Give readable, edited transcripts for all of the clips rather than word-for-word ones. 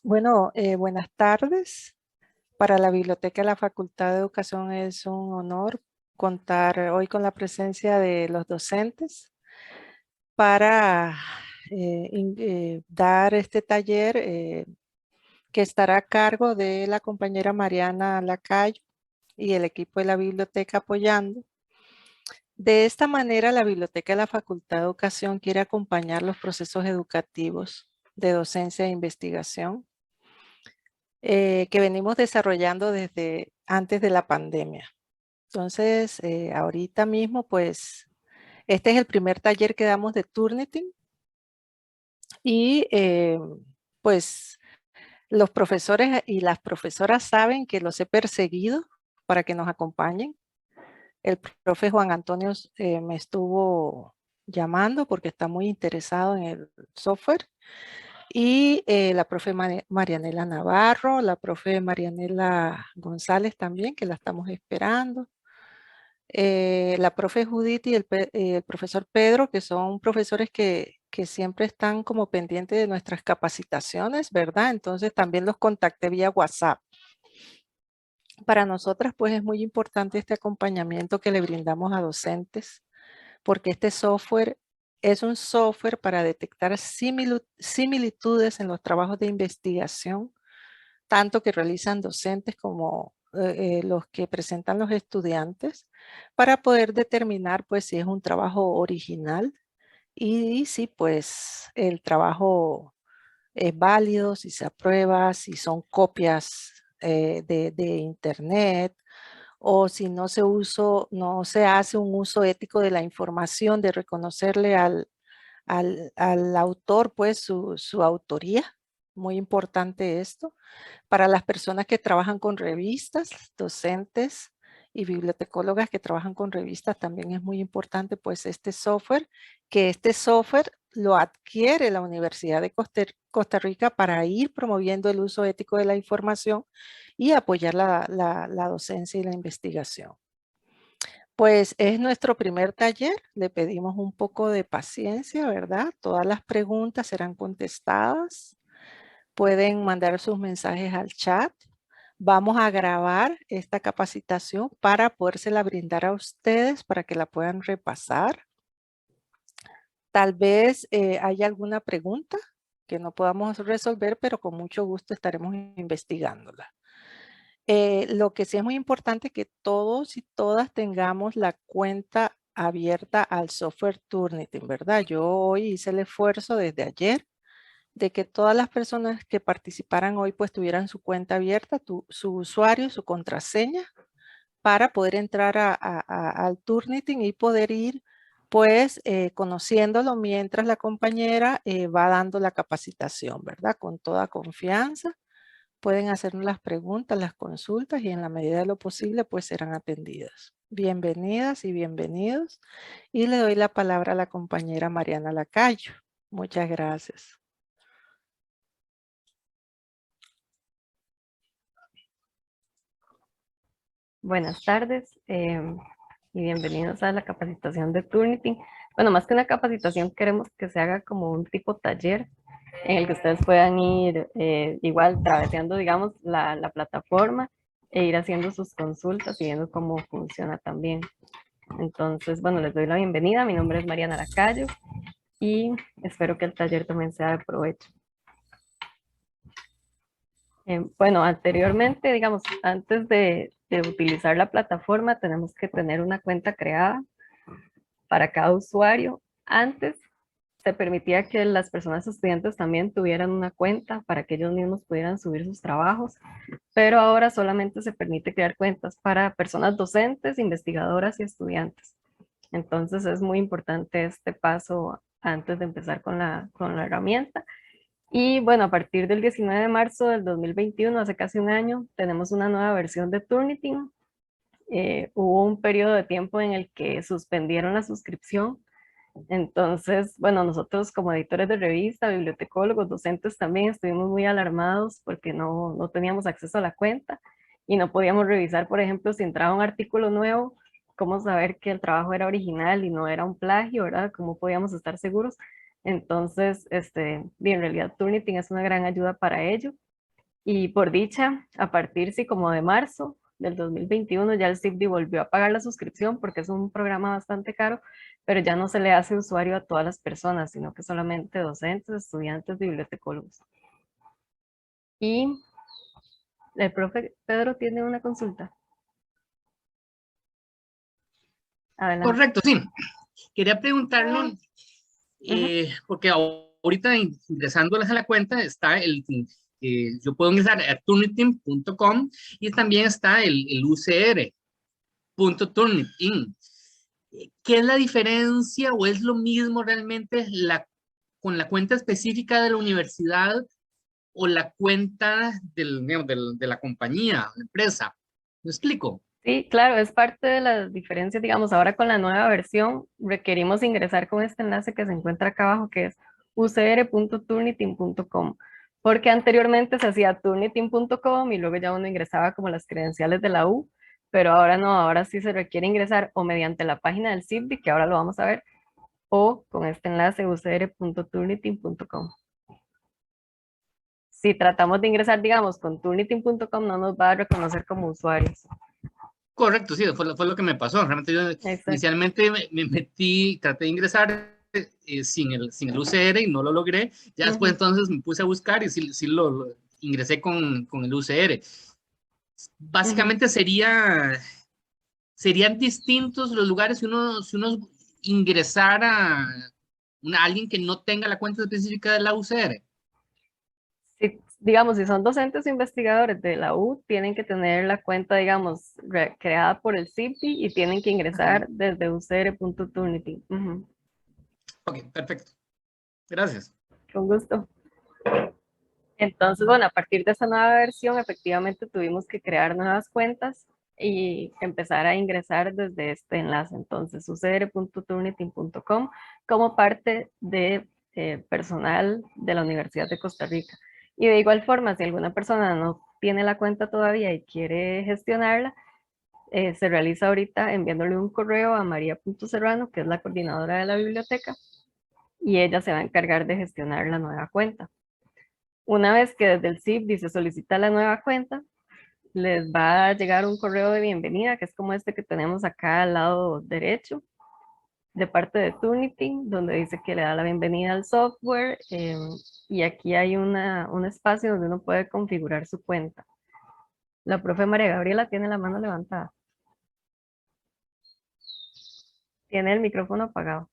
Bueno, buenas tardes. Para la Biblioteca de la Facultad de Educación es un honor contar hoy con la presencia de los docentes para dar este taller que estará a cargo de la compañera Mariana Lacayo y el equipo de la biblioteca apoyando. De esta manera, la Biblioteca de la Facultad de Educación quiere acompañar los procesos educativos de docencia e investigación que venimos desarrollando desde antes de la pandemia. Entonces, ahorita mismo, pues, este es el primer taller que damos de Turnitin y pues los profesores y las profesoras saben que los he perseguido para que nos acompañen. El profe Juan Antonio me estuvo llamando porque está muy interesado en el software. Y la profe Marianela Navarro, la profe Marianela González también, que la estamos esperando. La profe Judith y el profesor Pedro, que son profesores que siempre están como pendientes de nuestras capacitaciones, ¿verdad? Entonces también los contacté vía WhatsApp. Para nosotras, pues es muy importante este acompañamiento que le brindamos a docentes, porque este software es un software para detectar similitudes en los trabajos de investigación, tanto que realizan docentes como los que presentan los estudiantes, para poder determinar pues si es un trabajo original y si pues el trabajo es válido, si se aprueba, si son copias de internet, o si no se hace un uso ético de la información, de reconocerle al autor pues su autoría. Muy importante esto. Para las personas que trabajan con revistas, docentes y bibliotecólogas que trabajan con revistas, también es muy importante pues este software lo adquiere la Universidad de Costa Rica para ir promoviendo el uso ético de la información y apoyar la docencia y la investigación. Pues es nuestro primer taller, le pedimos un poco de paciencia, ¿verdad? Todas las preguntas serán contestadas. Pueden mandar sus mensajes al chat. Vamos a grabar esta capacitación para podérsela brindar a ustedes para que la puedan repasar. Tal vez haya alguna pregunta que no podamos resolver, pero con mucho gusto estaremos investigándola. Lo que sí es muy importante es que todos y todas tengamos la cuenta abierta al software Turnitin, ¿verdad? Yo hoy hice el esfuerzo desde ayer de que todas las personas que participaran hoy pues tuvieran su cuenta abierta, su usuario, su contraseña, para poder entrar al Turnitin y poder ir pues conociéndolo mientras la compañera va dando la capacitación, ¿verdad? Con toda confianza. Pueden hacernos las preguntas, las consultas y en la medida de lo posible pues serán atendidas. Bienvenidas y bienvenidos. Y le doy la palabra a la compañera Mariana Lacayo. Muchas gracias. Buenas tardes y bienvenidos a la capacitación de Turnitin. Bueno, más que una capacitación, queremos que se haga como un tipo taller en el que ustedes puedan ir igual traveseando, digamos, la plataforma e ir haciendo sus consultas y viendo cómo funciona también. Entonces, bueno, les doy la bienvenida. Mi nombre es Mariana Lacayo y espero que el taller también sea de provecho. Bueno, anteriormente, digamos, antes de utilizar la plataforma, tenemos que tener una cuenta creada para cada usuario. Antes se permitía que las personas estudiantes también tuvieran una cuenta para que ellos mismos pudieran subir sus trabajos, pero ahora solamente se permite crear cuentas para personas docentes, investigadoras y estudiantes. Entonces es muy importante este paso antes de empezar con la herramienta. Y bueno, a partir del 19 de marzo del 2021, hace casi un año, tenemos una nueva versión de Turnitin. Hubo un periodo de tiempo en el que suspendieron la suscripción. Entonces, bueno, nosotros como editores de revista, bibliotecólogos, docentes también estuvimos muy alarmados porque no teníamos acceso a la cuenta y no podíamos revisar, por ejemplo, si entraba un artículo nuevo, cómo saber que el trabajo era original y no era un plagio, ¿verdad? ¿Cómo podíamos estar seguros? Entonces, en realidad Turnitin es una gran ayuda para ello. Y por dicha, a partir, sí, como de marzo del 2021, ya el CIPDI volvió a pagar la suscripción porque es un programa bastante caro, pero ya no se le hace usuario a todas las personas, sino que solamente docentes, estudiantes, bibliotecólogos. Y el profe Pedro tiene una consulta. Adelante. Correcto, sí. Quería preguntarle, porque ahorita ingresándoles a la cuenta está yo puedo ingresar a turnitin.com y también está el ucr.turnitin. ¿Qué es la diferencia o es lo mismo realmente con la cuenta específica de la universidad o la cuenta de la compañía, la empresa? ¿Me explico? Sí, claro, es parte de las diferencias, digamos, ahora con la nueva versión requerimos ingresar con este enlace que se encuentra acá abajo, que es ucr.turnitin.com, porque anteriormente se hacía turnitin.com y luego ya uno ingresaba como las credenciales de la U, pero ahora no, ahora sí se requiere ingresar o mediante la página del CIPDI, que ahora lo vamos a ver, o con este enlace ucr.turnitin.com. Si tratamos de ingresar, digamos, con turnitin.com, no nos va a reconocer como usuarios. Correcto, sí, fue lo que me pasó. Realmente yo inicialmente me metí, traté de ingresar sin el UCR y no lo logré. Ya después entonces me puse a buscar y sí lo ingresé con el UCR. Básicamente serían distintos los lugares si uno ingresara a alguien que no tenga la cuenta específica de la UCR. Si, digamos, si son docentes o investigadores de la U, tienen que tener la cuenta, digamos, creada por el CIPDI y tienen que ingresar desde ucr.turnitin. Ok, perfecto. Gracias. Con gusto. Entonces, bueno, a partir de esta nueva versión, efectivamente tuvimos que crear nuevas cuentas y empezar a ingresar desde este enlace. Entonces, ucr.turnitin.com como parte de personal de la Universidad de Costa Rica. Y de igual forma, si alguna persona no tiene la cuenta todavía y quiere gestionarla, se realiza ahorita enviándole un correo a María.Serrano, que es la coordinadora de la biblioteca, y ella se va a encargar de gestionar la nueva cuenta. Una vez que desde el CIPDI se solicita la nueva cuenta, les va a llegar un correo de bienvenida, que es como este que tenemos acá al lado derecho, de parte de Turnitin, donde dice que le da la bienvenida al software, y aquí hay un espacio donde uno puede configurar su cuenta. La profe María Gabriela tiene la mano levantada. Tiene el micrófono apagado.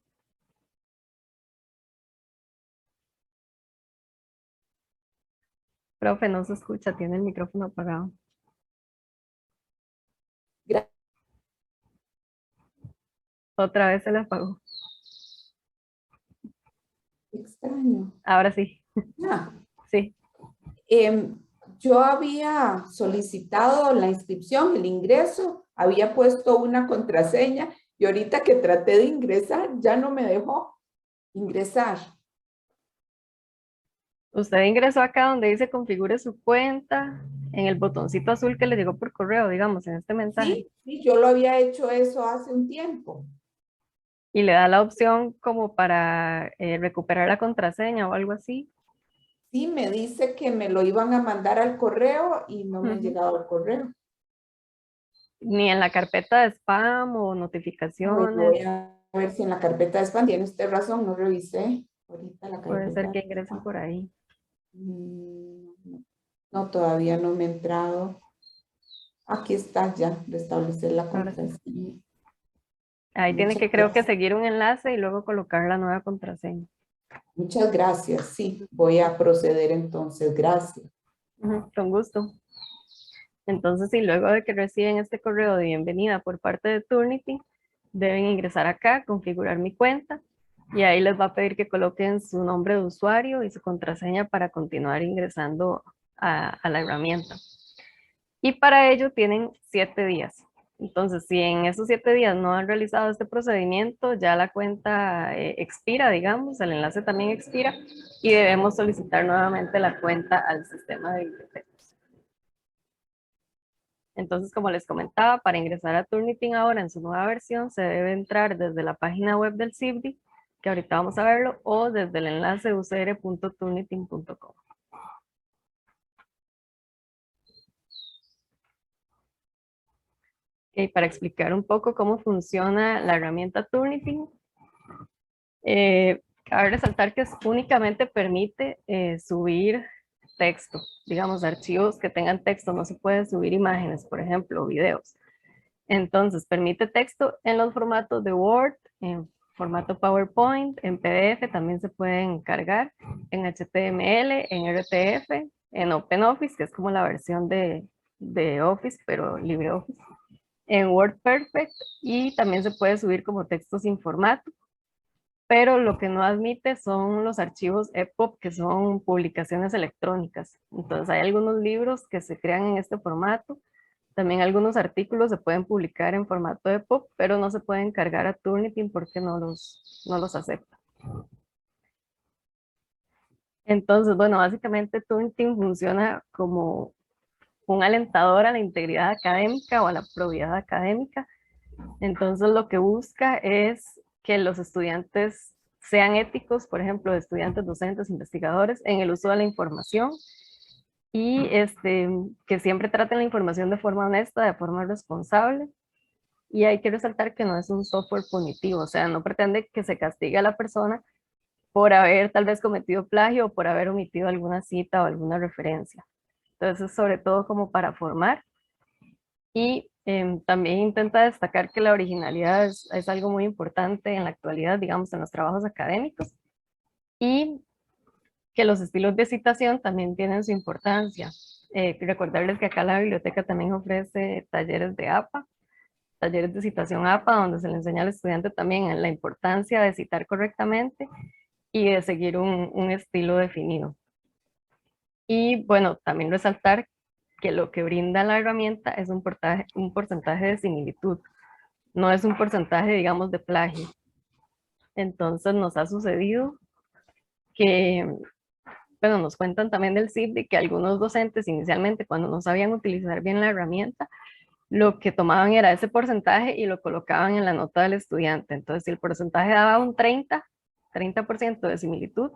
Profe, no se escucha, tiene el micrófono apagado. Otra vez se le apagó. Extraño. Ahora sí. Ah, Sí. yo había solicitado la inscripción, el ingreso, había puesto una contraseña y ahorita que traté de ingresar ya no me dejó ingresar. Usted ingresó acá donde dice configure su cuenta, en el botoncito azul que le llegó por correo, digamos, en este mensaje. Sí, yo lo había hecho eso hace un tiempo. Y le da la opción como para recuperar la contraseña o algo así. Sí, me dice que me lo iban a mandar al correo y no me ha llegado al correo. Ni en la carpeta de spam o Bueno, notificaciones. voy a ver si en la carpeta de spam, tiene usted razón, no revisé ahorita la Puede ser carpeta. que ingresen por ahí. No, todavía no me he entrado. Aquí está ya, restablecer la Ahora sí. contraseña. Ahí tiene Muchas que, creo que gracias. seguir un enlace y luego colocar la nueva contraseña. Muchas gracias. Sí, voy a proceder entonces. Gracias. Con gusto. Entonces, sí, luego de que reciben este correo de bienvenida por parte de Turnitin, deben ingresar acá, configurar mi cuenta y ahí les va a pedir que coloquen su nombre de usuario y su contraseña para continuar ingresando a la herramienta. Y para ello tienen 7 días. Entonces, si en esos 7 días no han realizado este procedimiento, ya la cuenta expira, digamos, el enlace también expira y debemos solicitar nuevamente la cuenta al sistema de bibliotecas. Entonces, como les comentaba, para ingresar a Turnitin ahora en su nueva versión, se debe entrar desde la página web del CIPDI, que ahorita vamos a verlo, o desde el enlace ucr.turnitin.com. para explicar un poco cómo funciona la herramienta Turnitin. Cabe resaltar que únicamente permite subir texto, digamos archivos que tengan texto, no se pueden subir imágenes, por ejemplo, videos. Entonces permite texto en los formatos de Word, en formato PowerPoint, en PDF también se pueden cargar, en HTML, en RTF, en OpenOffice, que es como la versión de Office, pero LibreOffice, en WordPerfect, y también se puede subir como texto sin formato. Pero lo que no admite son los archivos EPUB, que son publicaciones electrónicas. Entonces hay algunos libros que se crean en este formato. También algunos artículos se pueden publicar en formato EPUB, pero no se pueden cargar a Turnitin porque no los acepta. Entonces, bueno, básicamente Turnitin funciona como un alentador a la integridad académica o a la probidad académica. Entonces lo que busca es que los estudiantes sean éticos, por ejemplo, estudiantes, docentes, investigadores, en el uso de la información y que siempre traten la información de forma honesta, de forma responsable. Y hay que resaltar que no es un software punitivo, o sea, no pretende que se castigue a la persona por haber tal vez cometido plagio o por haber omitido alguna cita o alguna referencia. Entonces, sobre todo como para formar. Y también intenta destacar que la originalidad es algo muy importante en la actualidad, digamos, en los trabajos académicos, y que los estilos de citación también tienen su importancia. Recordarles que acá la biblioteca también ofrece talleres de APA, talleres de citación APA, donde se le enseña al estudiante también la importancia de citar correctamente y de seguir un estilo definido. Y bueno, también resaltar que lo que brinda la herramienta es un porcentaje de similitud, no es un porcentaje, digamos, de plagio. Entonces nos ha sucedido que, bueno, nos cuentan también del CID que algunos docentes inicialmente, cuando no sabían utilizar bien la herramienta, lo que tomaban era ese porcentaje y lo colocaban en la nota del estudiante. Entonces, si el porcentaje daba un 30% de similitud,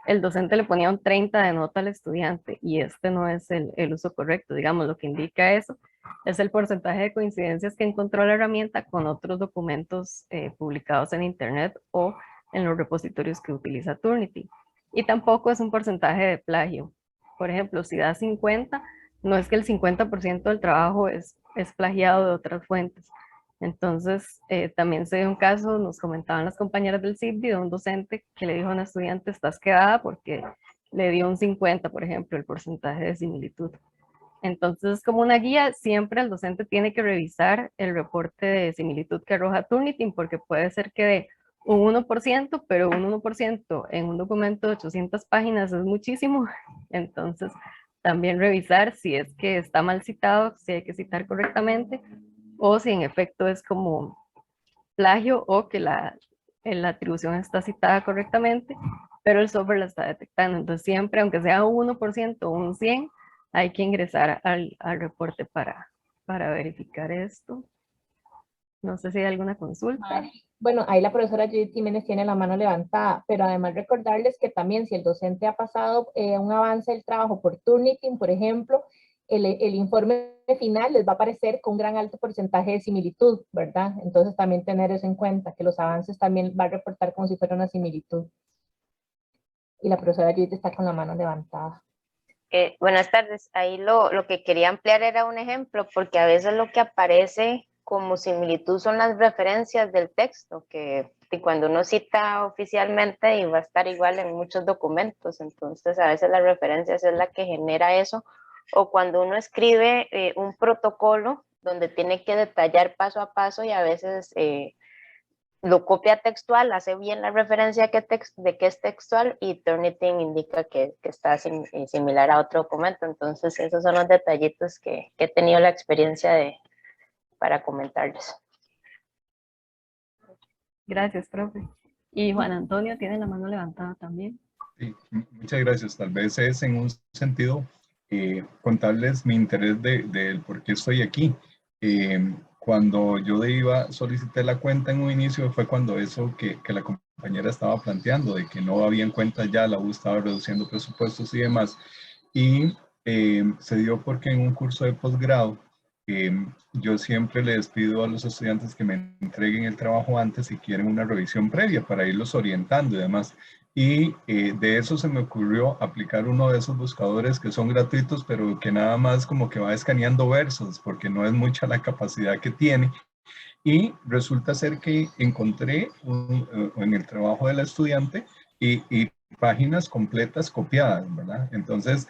el docente le ponía un 30 de nota al estudiante, y este no es el uso correcto. Digamos, lo que indica eso es el porcentaje de coincidencias que encontró la herramienta con otros documentos publicados en internet o en los repositorios que utiliza Turnitin. Y tampoco es un porcentaje de plagio. Por ejemplo, si da 50, no es que el 50% del trabajo es plagiado de otras fuentes. Entonces, también se dio un caso, nos comentaban las compañeras del CIBDI, de un docente que le dijo a una estudiante, estás quedada, porque le dio un 50, por ejemplo, el porcentaje de similitud. Entonces, como una guía, siempre el docente tiene que revisar el reporte de similitud que arroja Turnitin, porque puede ser que dé un 1%, pero un 1% en un documento de 800 páginas es muchísimo. Entonces, también revisar si es que está mal citado, si hay que citar correctamente, o si en efecto es como plagio o que la atribución está citada correctamente, pero el software la está detectando. Entonces siempre, aunque sea un 1% o un 100%, hay que ingresar al reporte para verificar esto. No sé si hay alguna consulta. Bueno, ahí la profesora Judith Jiménez tiene la mano levantada, pero además recordarles que también si el docente ha pasado un avance del trabajo por Turnitin, por ejemplo, el informe final les va a aparecer con un gran alto porcentaje de similitud, ¿verdad? Entonces también tener eso en cuenta, que los avances también va a reportar como si fuera una similitud. Y la profesora Judith está con la mano levantada. Buenas tardes. Ahí lo que quería ampliar era un ejemplo, porque a veces lo que aparece como similitud son las referencias del texto, que cuando uno cita oficialmente y va a estar igual en muchos documentos, entonces a veces las referencias es la que genera eso, o cuando uno escribe un protocolo donde tiene que detallar paso a paso y a veces lo copia textual, hace bien la referencia de que es textual y Turnitin indica que está similar a otro documento. Entonces esos son los detallitos que he tenido la experiencia para comentarles. Gracias, profe. Y Juan Antonio tiene la mano levantada también. Sí, muchas gracias. Tal vez es en un sentido contarles mi interés de por qué estoy aquí. Cuando yo solicité la cuenta en un inicio fue cuando eso que la compañera estaba planteando, de que no habían cuentas ya, la U estaba reduciendo presupuestos y demás. Y se dio porque en un curso de posgrado yo siempre les pido a los estudiantes que me entreguen el trabajo antes si quieren una revisión previa para irlos orientando y demás. Y de eso se me ocurrió aplicar uno de esos buscadores que son gratuitos, pero que nada más como que va escaneando versos, porque no es mucha la capacidad que tiene. Y resulta ser que encontré en el trabajo del estudiante y páginas completas copiadas, ¿verdad? Entonces,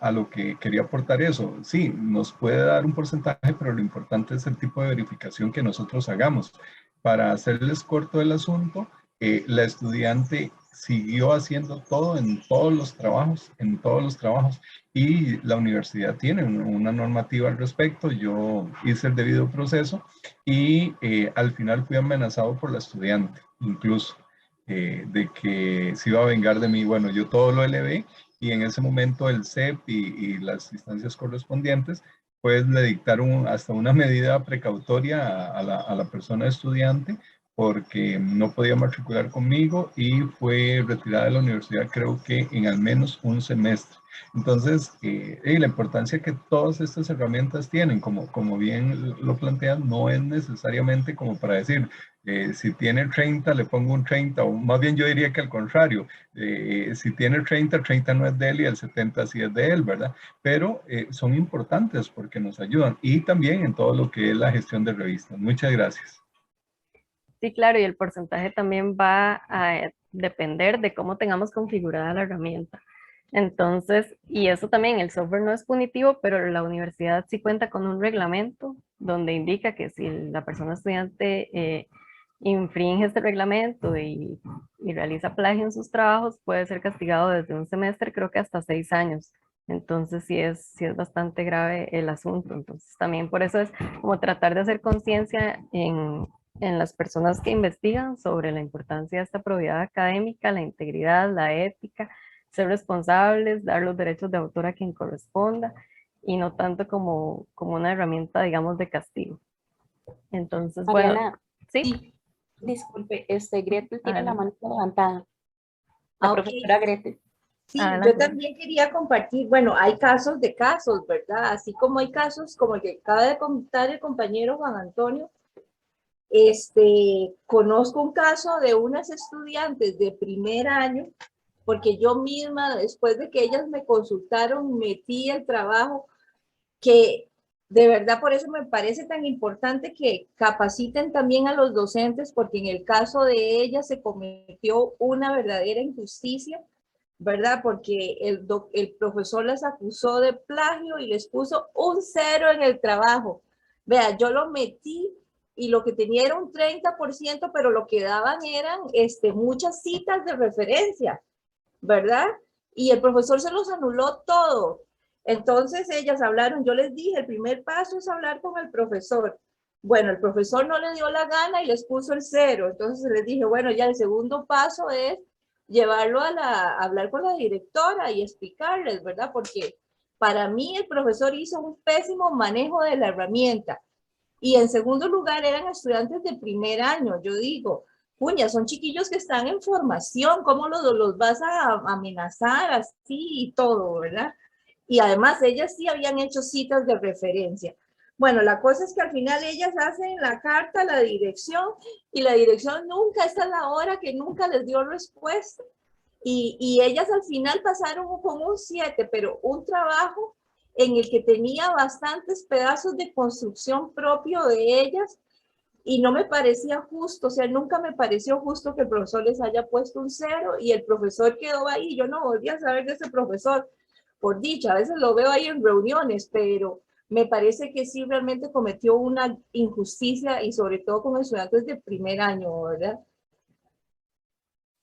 a lo que quería aportar eso, sí, nos puede dar un porcentaje, pero lo importante es el tipo de verificación que nosotros hagamos. Para hacerles corto el asunto, la estudiante siguió haciendo todo en todos los trabajos, y la universidad tiene una normativa al respecto. Yo hice el debido proceso y al final fui amenazado por la estudiante, incluso, de que se iba a vengar de mí. Bueno, yo todo lo elevé y en ese momento el CEP y las instancias correspondientes pues le dictaron hasta una medida precautoria a la persona estudiante, porque no podía matricular conmigo y fue retirada de la universidad creo que en al menos un semestre. Entonces, la importancia que todas estas herramientas tienen, como bien lo plantean, no es necesariamente como para decir, si tiene 30 le pongo un 30, o más bien yo diría que al contrario, si tiene 30, 30 no es de él y el 70 sí es de él, ¿verdad? Pero son importantes porque nos ayudan, y también en todo lo que es la gestión de revistas. Muchas gracias. Sí, claro, y el porcentaje también va a depender de cómo tengamos configurada la herramienta. Entonces, y eso también, el software no es punitivo, pero la universidad sí cuenta con un reglamento donde indica que si la persona estudiante infringe este reglamento y realiza plagio en sus trabajos, puede ser castigado desde un semestre, creo que hasta 6 años. Entonces sí es bastante grave el asunto. Entonces también por eso es como tratar de hacer conciencia en las personas que investigan sobre la importancia de esta probidad académica, la integridad, la ética, ser responsables, dar los derechos de autor a quien corresponda y no tanto como una herramienta, digamos, de castigo. Entonces, Mariana, bueno, ¿sí? sí, disculpe, Gretel tiene la Adelante. mano levantada. La profesora Gretel. Sí, Adelante. yo también quería compartir, bueno, hay casos de casos, ¿verdad? Así como hay casos como el que acaba de contar el compañero Juan Antonio, conozco un caso de unas estudiantes de primer año, porque yo misma, después de que ellas me consultaron, metí el trabajo, que de verdad por eso me parece tan importante que capaciten también a los docentes, porque en el caso de ellas se cometió una verdadera injusticia, ¿verdad? Porque el profesor las acusó de plagio y les puso un 0 en el trabajo. Vea, yo lo metí y lo que tenía era un 30%, pero lo que daban eran muchas citas de referencia, ¿verdad? Y el profesor se los anuló todo. Entonces ellas hablaron, yo les dije, el primer paso es hablar con el profesor. Bueno, el profesor no le dio la gana y les puso el 0. Entonces les dije, bueno, ya el segundo paso es llevarlo a hablar con la directora y explicarles, ¿verdad? Porque para mí el profesor hizo un pésimo manejo de la herramienta. Y en segundo lugar eran estudiantes de primer año. Yo digo, puña, son chiquillos que están en formación, ¿cómo los vas a amenazar así y todo, verdad? Y además ellas sí habían hecho citas de referencia. Bueno, la cosa es que al final ellas hacen la carta a la dirección y la dirección nunca, esta es la hora que nunca les dio respuesta. Y ellas al final pasaron con un 7, pero un trabajo en el que tenía bastantes pedazos de construcción propio de ellas y no me parecía justo, o sea, nunca me pareció justo que el profesor les haya puesto un 0 y el profesor quedó ahí. Yo no volví a saber de ese profesor, por dicha, a veces lo veo ahí en reuniones, pero me parece que sí realmente cometió una injusticia y sobre todo con estudiantes de primer año, ¿verdad?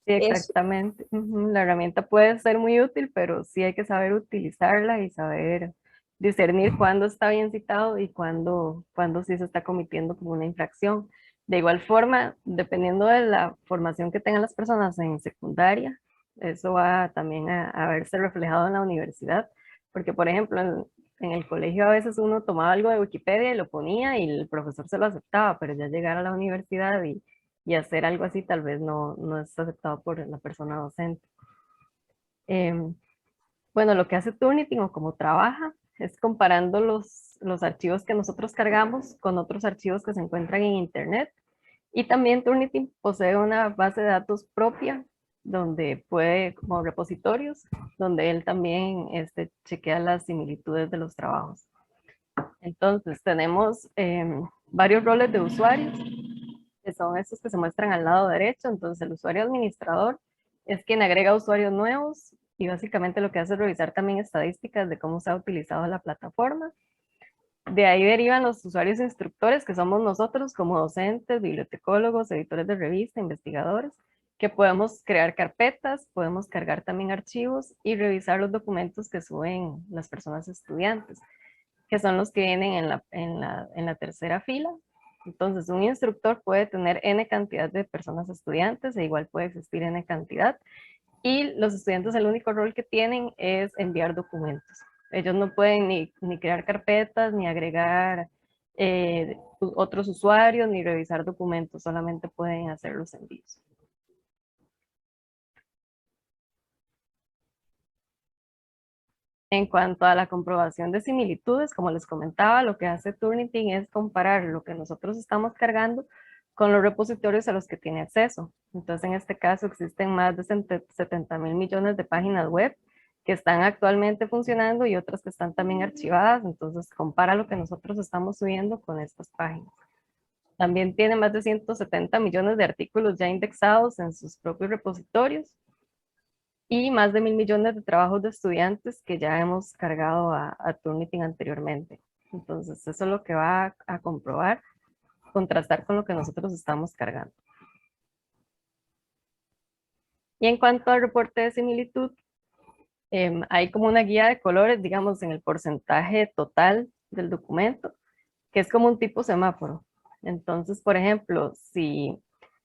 Sí, exactamente. La herramienta puede ser muy útil, pero sí hay que saber utilizarla y saber discernir cuándo está bien citado y cuándo sí se está cometiendo como una infracción. De igual forma, dependiendo de la formación que tengan las personas en secundaria, eso va también a verse reflejado en la universidad, porque por ejemplo, en el colegio a veces uno tomaba algo de Wikipedia y lo ponía y el profesor se lo aceptaba, pero ya llegar a la universidad y hacer algo así tal vez no es aceptado por la persona docente. Bueno, lo que hace Turnitin o cómo trabaja es comparando los archivos que nosotros cargamos con otros archivos que se encuentran en Internet. Y también Turnitin posee una base de datos propia donde puede, como repositorios, donde él también chequea las similitudes de los trabajos. Entonces tenemos varios roles de usuarios, que son estos que se muestran al lado derecho. Entonces el usuario administrador es quien agrega usuarios nuevos y básicamente lo que hace es revisar también estadísticas de cómo se ha utilizado la plataforma. De ahí derivan los usuarios instructores, que somos nosotros como docentes, bibliotecólogos, editores de revista, investigadores, que podemos crear carpetas, podemos cargar también archivos y revisar los documentos que suben las personas estudiantes, que son los que vienen en la tercera fila. Entonces, un instructor puede tener N cantidad de personas estudiantes, e igual puede existir N cantidad, y los estudiantes el único rol que tienen es enviar documentos. Ellos no pueden ni crear carpetas, ni agregar otros usuarios, ni revisar documentos, solamente pueden hacer los envíos. En cuanto a la comprobación de similitudes, como les comentaba, lo que hace Turnitin es comparar lo que nosotros estamos cargando con los repositorios a los que tiene acceso. Entonces, en este caso, existen más de 70.000 millones de páginas web que están actualmente funcionando y otras que están también archivadas. Entonces, compara lo que nosotros estamos subiendo con estas páginas. También tiene más de 170 millones de artículos ya indexados en sus propios repositorios y más de 1.000 millones de trabajos de estudiantes que ya hemos cargado a Turnitin anteriormente. Entonces, eso es lo que va a comprobar, contrastar con lo que nosotros estamos cargando. Y en cuanto al reporte de similitud, hay como una guía de colores, digamos, en el porcentaje total del documento, que es como un tipo semáforo. Entonces, por ejemplo, si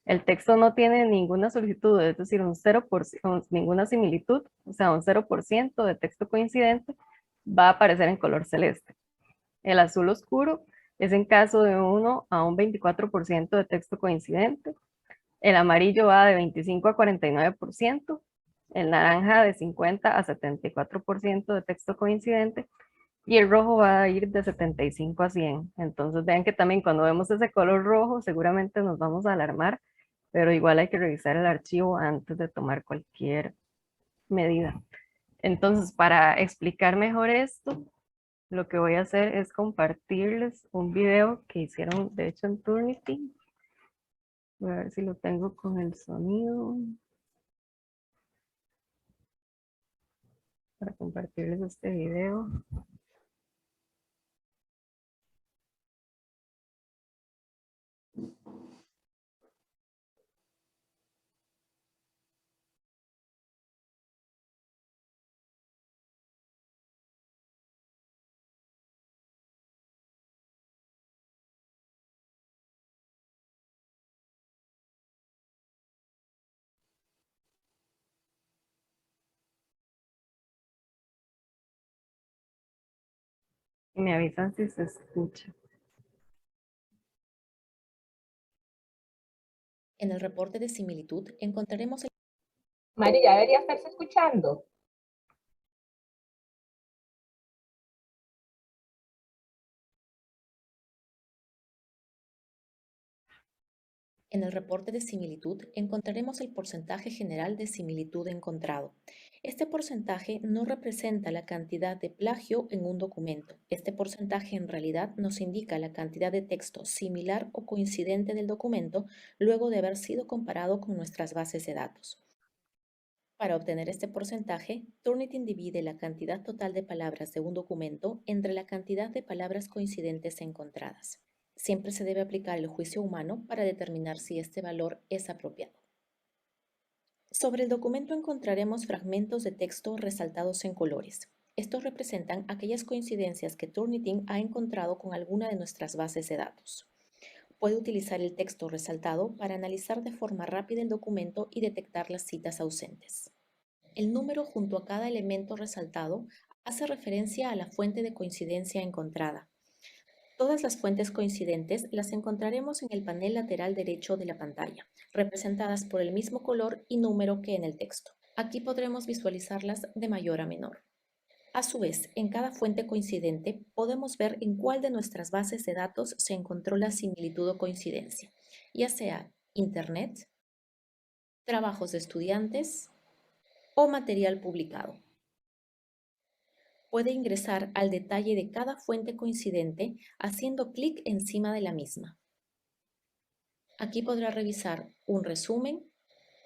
el texto no tiene ninguna solicitud, es decir, un 0%, ninguna similitud, o sea, un 0% de texto coincidente, va a aparecer en color celeste. El azul oscuro es en caso de 1 a un 24% de texto coincidente. El amarillo va de 25 a 49%. El naranja de 50 a 74% de texto coincidente. Y el rojo va a ir de 75 a 100. Entonces vean que también cuando vemos ese color rojo seguramente nos vamos a alarmar, pero igual hay que revisar el archivo antes de tomar cualquier medida. Entonces, para explicar mejor esto, lo que voy a hacer es compartirles un video que hicieron, de hecho, en Turnitin. Voy a ver si lo tengo con el sonido. Para compartirles este video. Y me avisan si se escucha. En el reporte de similitud encontraremos el... Mari, ya debería estarse escuchando. En el reporte de similitud encontraremos el porcentaje general de similitud encontrado. Este porcentaje no representa la cantidad de plagio en un documento. Este porcentaje en realidad nos indica la cantidad de texto similar o coincidente del documento luego de haber sido comparado con nuestras bases de datos. Para obtener este porcentaje, Turnitin divide la cantidad total de palabras de un documento entre la cantidad de palabras coincidentes encontradas. Siempre se debe aplicar el juicio humano para determinar si este valor es apropiado. Sobre el documento encontraremos fragmentos de texto resaltados en colores. Estos representan aquellas coincidencias que Turnitin ha encontrado con alguna de nuestras bases de datos. Puede utilizar el texto resaltado para analizar de forma rápida el documento y detectar las citas ausentes. El número junto a cada elemento resaltado hace referencia a la fuente de coincidencia encontrada. Todas las fuentes coincidentes las encontraremos en el panel lateral derecho de la pantalla, representadas por el mismo color y número que en el texto. Aquí podremos visualizarlas de mayor a menor. A su vez, en cada fuente coincidente podemos ver en cuál de nuestras bases de datos se encontró la similitud o coincidencia, ya sea Internet, trabajos de estudiantes o material publicado. Puede ingresar al detalle de cada fuente coincidente haciendo clic encima de la misma. Aquí podrá revisar un resumen,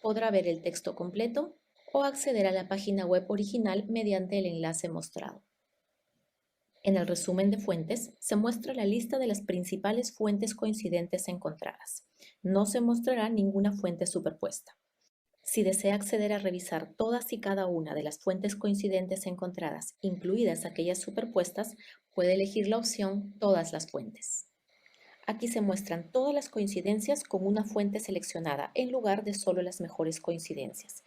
podrá ver el texto completo o acceder a la página web original mediante el enlace mostrado. En el resumen de fuentes se muestra la lista de las principales fuentes coincidentes encontradas. No se mostrará ninguna fuente superpuesta. Si desea acceder a revisar todas y cada una de las fuentes coincidentes encontradas, incluidas aquellas superpuestas, puede elegir la opción Todas las fuentes. Aquí se muestran todas las coincidencias con una fuente seleccionada en lugar de solo las mejores coincidencias.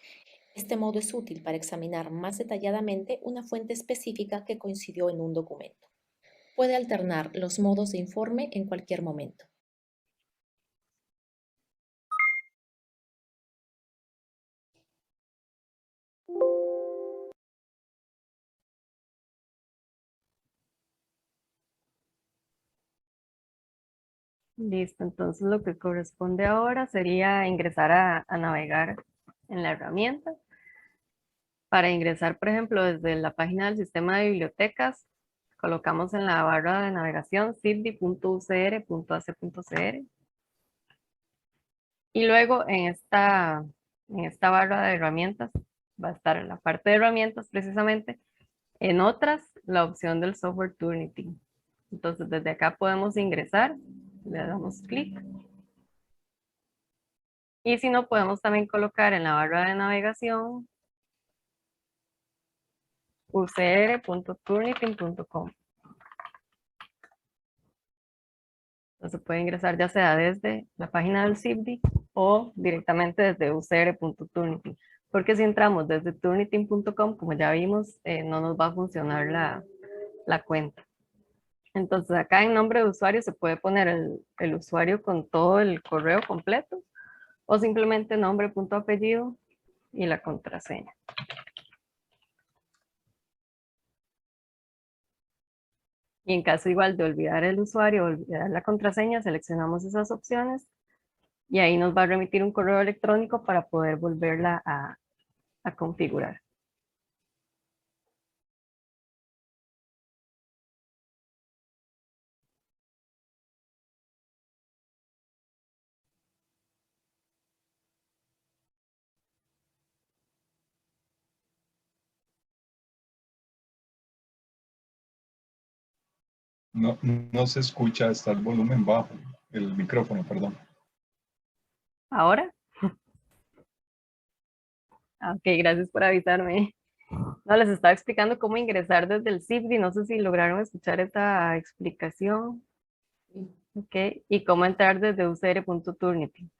Este modo es útil para examinar más detalladamente una fuente específica que coincidió en un documento. Puede alternar los modos de informe en cualquier momento. Listo, entonces lo que corresponde ahora sería ingresar a navegar en la herramienta. Para ingresar, por ejemplo, desde la página del sistema de bibliotecas, colocamos en la barra de navegación cibdi.ucr.ac.cr y luego en esta barra de herramientas va a estar en la parte de herramientas precisamente, en otras, la opción del software Turnitin. Entonces desde acá podemos ingresar, le damos clic. Y si no, podemos también colocar en la barra de navegación ucr.turnitin.com. Entonces puede ingresar ya sea desde la página del CIBDI o directamente desde ucr.turnitin. Porque si entramos desde turnitin.com, como ya vimos, no nos va a funcionar la cuenta. Entonces acá en nombre de usuario se puede poner el usuario con todo el correo completo o simplemente nombre, punto, apellido y la contraseña. Y en caso igual de olvidar el usuario o olvidar la contraseña, seleccionamos esas opciones y ahí nos va a remitir un correo electrónico para poder volverla a configurar. No se escucha, está el volumen bajo, el micrófono, perdón. ¿Ahora? Ok, gracias por avisarme. No, les estaba explicando cómo ingresar desde el CIBDI. No sé si lograron escuchar esta explicación. Ok, y cómo entrar desde ucr.turnitin.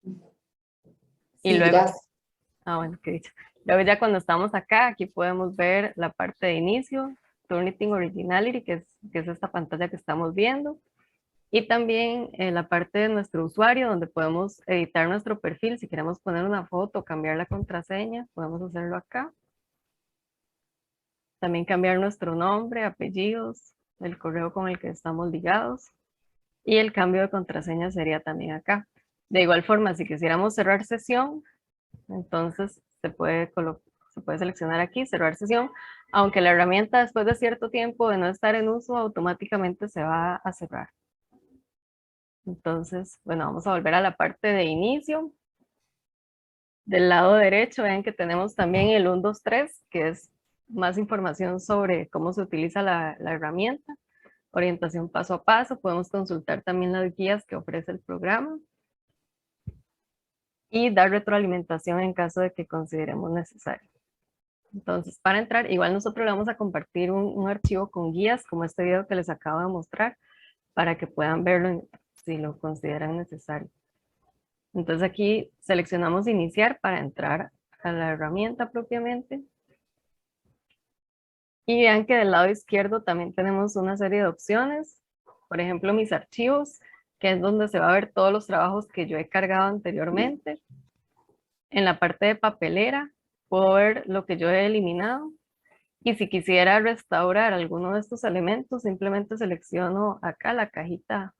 Y Sí, luego, gracias. bueno, qué dicho. Luego ya cuando estamos acá, aquí podemos ver la parte de inicio, Turnitin Originality, que es esta pantalla que estamos viendo. Y también la parte de nuestro usuario, donde podemos editar nuestro perfil. Si queremos poner una foto, cambiar la contraseña, podemos hacerlo acá. También cambiar nuestro nombre, apellidos, el correo con el que estamos ligados. Y el cambio de contraseña sería también acá. De igual forma, si quisiéramos cerrar sesión, entonces se puede seleccionar aquí, cerrar sesión, aunque la herramienta después de cierto tiempo de no estar en uso, automáticamente se va a cerrar. Entonces, bueno, vamos a volver a la parte de inicio. Del lado derecho, ven que tenemos también el 1, 2, 3, que es más información sobre cómo se utiliza la herramienta. Orientación paso a paso, podemos consultar también las guías que ofrece el programa. Y dar retroalimentación en caso de que consideremos necesario. Entonces, para entrar, igual nosotros le vamos a compartir un archivo con guías, como este video que les acabo de mostrar, para que puedan verlo si lo consideran necesario. Entonces aquí seleccionamos iniciar para entrar a la herramienta propiamente. Y vean que del lado izquierdo también tenemos una serie de opciones. Por ejemplo, mis archivos, que es donde se va a ver todos los trabajos que yo he cargado anteriormente. En la parte de papelera puedo ver lo que yo he eliminado. Y si quisiera restaurar alguno de estos elementos, simplemente selecciono acá la cajita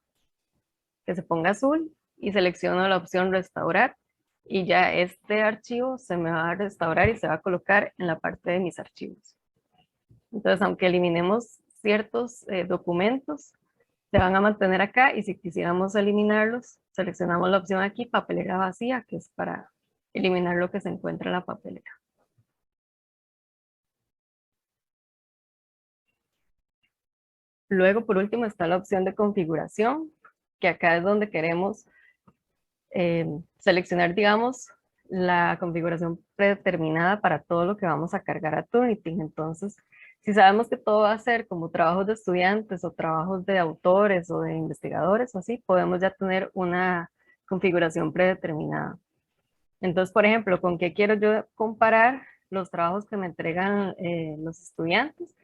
que se ponga azul y selecciono la opción restaurar y ya este archivo se me va a restaurar y se va a colocar en la parte de mis archivos. Entonces, aunque eliminemos ciertos documentos, se van a mantener acá y si quisiéramos eliminarlos, seleccionamos la opción aquí, papelera vacía, que es para eliminar lo que se encuentra en la papelera. Luego, por último, está la opción de configuración, que acá es donde queremos seleccionar, digamos, la configuración predeterminada para todo lo que vamos a cargar a Turnitin. Entonces, si sabemos que todo va a ser como trabajos de estudiantes o trabajos de autores o de investigadores o así, podemos ya tener una configuración predeterminada. Entonces, por ejemplo, ¿con qué quiero yo comparar los trabajos que me entregan los estudiantes?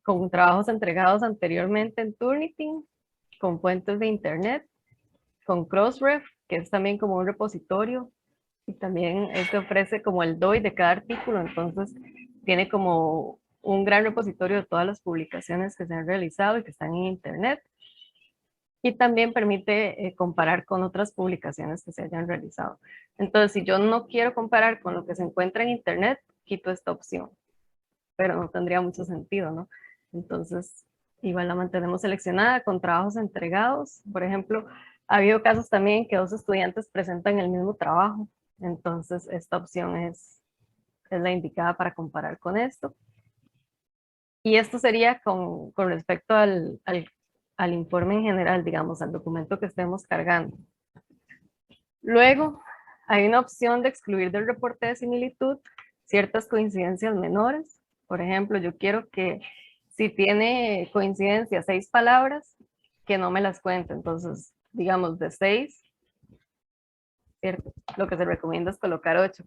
Con trabajos entregados anteriormente en Turnitin, con fuentes de internet, con Crossref, que es también como un repositorio, y también este ofrece como el DOI de cada artículo, entonces tiene como un gran repositorio de todas las publicaciones que se han realizado y que están en internet, y también permite comparar con otras publicaciones que se hayan realizado. Entonces, si yo no quiero comparar con lo que se encuentra en internet, quito esta opción, pero no tendría mucho sentido, ¿no? Entonces, igual la mantenemos seleccionada con trabajos entregados. Por ejemplo, ha habido casos también que dos estudiantes presentan el mismo trabajo. Entonces, esta opción es la indicada para comparar con esto. Y esto sería con respecto al informe en general, digamos, al documento que estemos cargando. Luego, hay una opción de excluir del reporte de similitud ciertas coincidencias menores. Por ejemplo, yo quiero que si tiene coincidencia 6 palabras, que no me las cuente. Entonces, digamos, de 6, ¿cierto? Lo que se recomienda es colocar 8.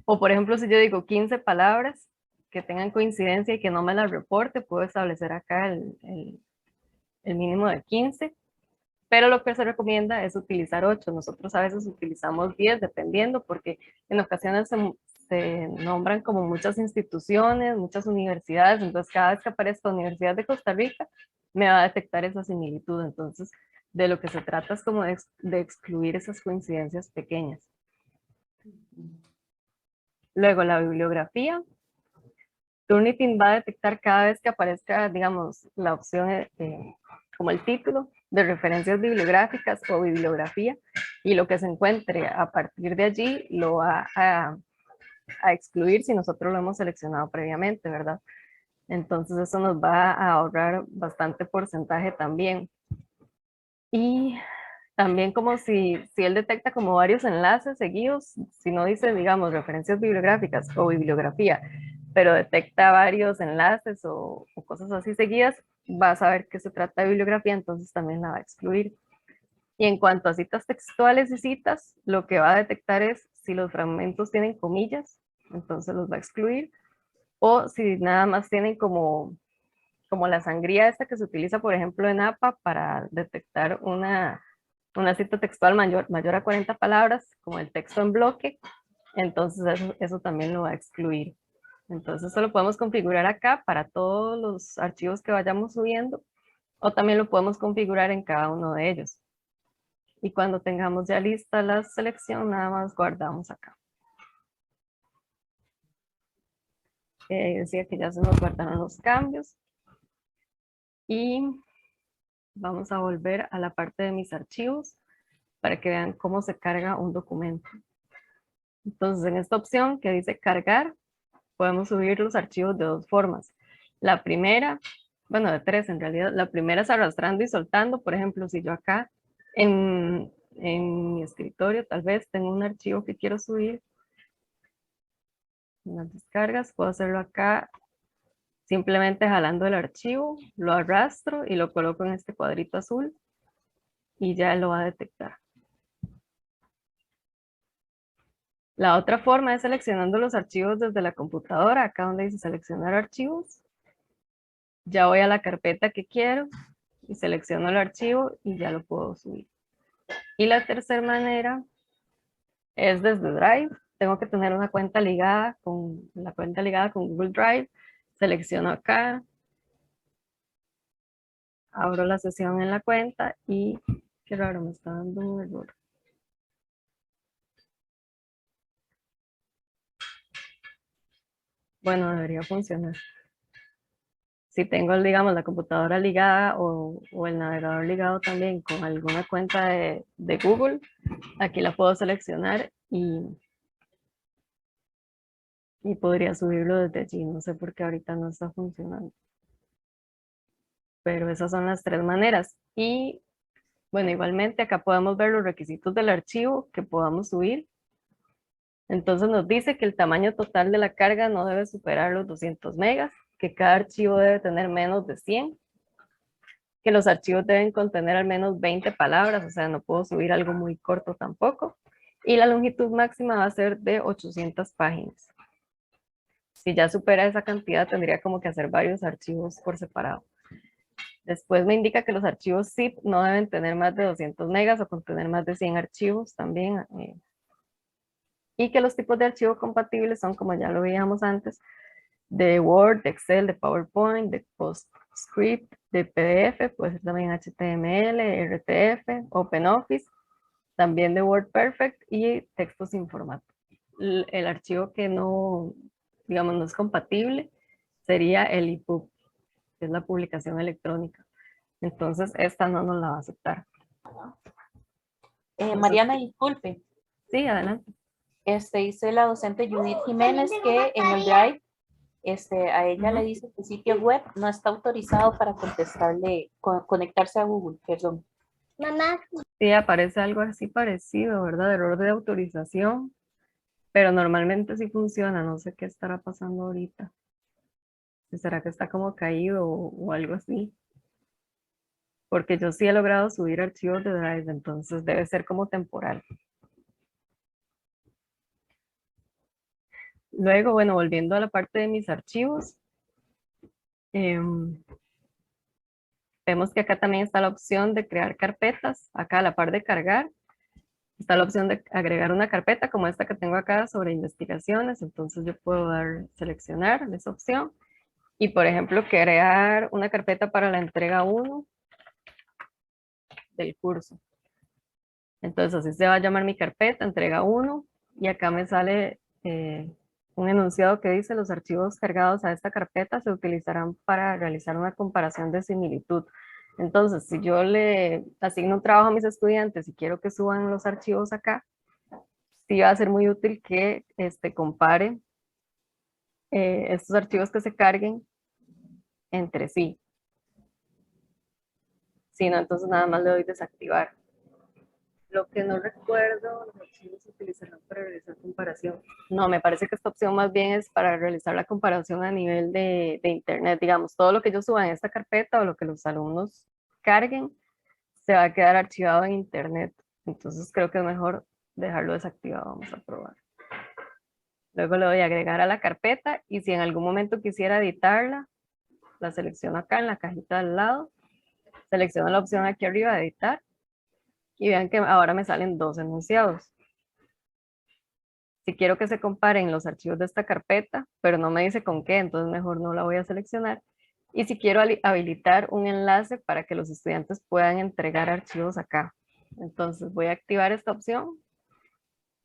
O por ejemplo, si yo digo 15 palabras que tengan coincidencia y que no me las reporte, puedo establecer acá el mínimo de 15. Pero lo que se recomienda es utilizar 8. Nosotros a veces utilizamos 10, dependiendo, porque en ocasiones se nombran como muchas instituciones, muchas universidades, entonces cada vez que aparezca Universidad de Costa Rica, me va a detectar esa similitud. Entonces, de lo que se trata es como de excluir esas coincidencias pequeñas. Luego, la bibliografía. Turnitin va a detectar cada vez que aparezca, digamos, la opción como el título de referencias bibliográficas o bibliografía, y lo que se encuentre a partir de allí lo va a excluir si nosotros lo hemos seleccionado previamente, ¿verdad? Entonces eso nos va a ahorrar bastante porcentaje también. Y también como si él detecta como varios enlaces seguidos, si no dice, digamos, referencias bibliográficas o bibliografía, pero detecta varios enlaces o cosas así seguidas, va a saber que se trata de bibliografía, entonces también la va a excluir. Y en cuanto a citas textuales y citas, lo que va a detectar es si los fragmentos tienen comillas, entonces los va a excluir, o si nada más tienen como la sangría esta que se utiliza, por ejemplo, en APA para detectar una cita textual mayor a 40 palabras, como el texto en bloque, entonces eso también lo va a excluir. Entonces esto lo podemos configurar acá para todos los archivos que vayamos subiendo, o también lo podemos configurar en cada uno de ellos. Y cuando tengamos ya lista la selección, nada más guardamos acá. Decía que ya se nos guardaron los cambios. Y vamos a volver a la parte de mis archivos para que vean cómo se carga un documento. Entonces, en esta opción que dice cargar, podemos subir los archivos de dos formas. La primera, bueno, de tres en realidad. La primera es arrastrando y soltando. Por ejemplo, si yo acá en mi escritorio tal vez tengo un archivo que quiero subir en las descargas, puedo hacerlo acá simplemente jalando el archivo, lo arrastro y lo coloco en este cuadrito azul y ya lo va a detectar. La otra forma es seleccionando los archivos desde la computadora, acá donde dice seleccionar archivos. Ya voy a la carpeta que quiero y selecciono el archivo y ya lo puedo subir. Y la tercera manera es desde Drive. Tengo que tener una cuenta ligada con Google Drive. Selecciono acá. Abro la sesión en la cuenta y qué raro, me está dando un error. Bueno, debería funcionar. Si tengo, digamos, la computadora ligada o el navegador ligado también con alguna cuenta de Google, aquí la puedo seleccionar y podría subirlo desde allí. No sé por qué ahorita no está funcionando. Pero esas son las tres maneras. Y bueno, igualmente acá podemos ver los requisitos del archivo que podamos subir. Entonces nos dice que el tamaño total de la carga no debe superar los 200 megas, que cada archivo debe tener menos de 100, que los archivos deben contener al menos 20 palabras, o sea, no puedo subir algo muy corto tampoco, y la longitud máxima va a ser de 800 páginas. Si ya supera esa cantidad, tendría como que hacer varios archivos por separado. Después me indica que los archivos zip no deben tener más de 200 megas o contener más de 100 archivos también. Y que los tipos de archivos compatibles son, como ya lo veíamos antes, de Word, de Excel, de PowerPoint, de PostScript, de PDF, puede ser también HTML, RTF, OpenOffice, también de WordPerfect y texto sin formato. El archivo que no, digamos, no es compatible sería el EPUB, que es la publicación electrónica. Entonces, esta no nos la va a aceptar. Mariana, disculpe. Sí, adelante. Dice la docente Judith Jiménez que en el Drive, a ella le dice que el sitio web no está autorizado para contestarle, conectarse a Google, perdón. Mamá. Sí, aparece algo así parecido, ¿verdad? Error de autorización, pero normalmente sí funciona, no sé qué estará pasando ahorita. ¿Será que está como caído o algo así? Porque yo sí he logrado subir archivos de Drive, entonces debe ser como temporal. Luego, bueno, volviendo a la parte de mis archivos, vemos que acá también está la opción de crear carpetas. Acá a la par de cargar, está la opción de agregar una carpeta como esta que tengo acá sobre investigaciones. Entonces yo puedo seleccionar esa opción. Y por ejemplo, crear una carpeta para la entrega 1 del curso. Entonces así se va a llamar mi carpeta, entrega 1. Y acá me sale un enunciado que dice: los archivos cargados a esta carpeta se utilizarán para realizar una comparación de similitud. Entonces, si yo le asigno un trabajo a mis estudiantes y quiero que suban los archivos acá, sí va a ser muy útil que compare estos archivos que se carguen entre sí. Si no, entonces nada más le doy desactivar. Lo que no recuerdo, los archivos se utilizarán para realizar comparación. No, me parece que esta opción más bien es para realizar la comparación a nivel de internet. Digamos, todo lo que yo suba en esta carpeta o lo que los alumnos carguen, se va a quedar archivado en internet. Entonces creo que es mejor dejarlo desactivado. Vamos a probar. Luego le doy a agregar a la carpeta y si en algún momento quisiera editarla, la selecciono acá en la cajita al lado. Selecciono la opción aquí arriba de editar. Y vean que ahora me salen dos enunciados. Si quiero que se comparen los archivos de esta carpeta, pero no me dice con qué, entonces mejor no la voy a seleccionar. Y si quiero habilitar un enlace para que los estudiantes puedan entregar archivos acá. Entonces voy a activar esta opción.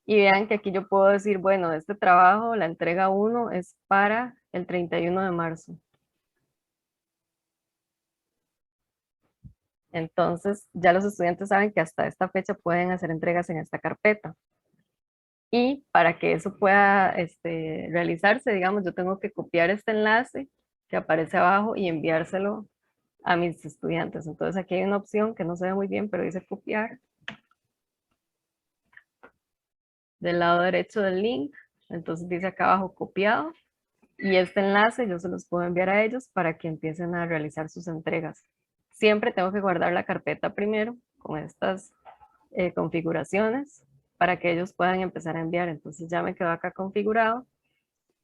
Y vean que aquí yo puedo decir, bueno, este trabajo, la entrega 1 es para el 31 de marzo. Entonces, ya los estudiantes saben que hasta esta fecha pueden hacer entregas en esta carpeta. Y para que eso pueda realizarse, digamos, yo tengo que copiar este enlace que aparece abajo y enviárselo a mis estudiantes. Entonces, aquí hay una opción que no se ve muy bien, pero dice copiar. Del lado derecho del link, entonces dice acá abajo copiado. Y este enlace yo se los puedo enviar a ellos para que empiecen a realizar sus entregas. Siempre tengo que guardar la carpeta primero con estas configuraciones para que ellos puedan empezar a enviar. Entonces ya me quedó acá configurado.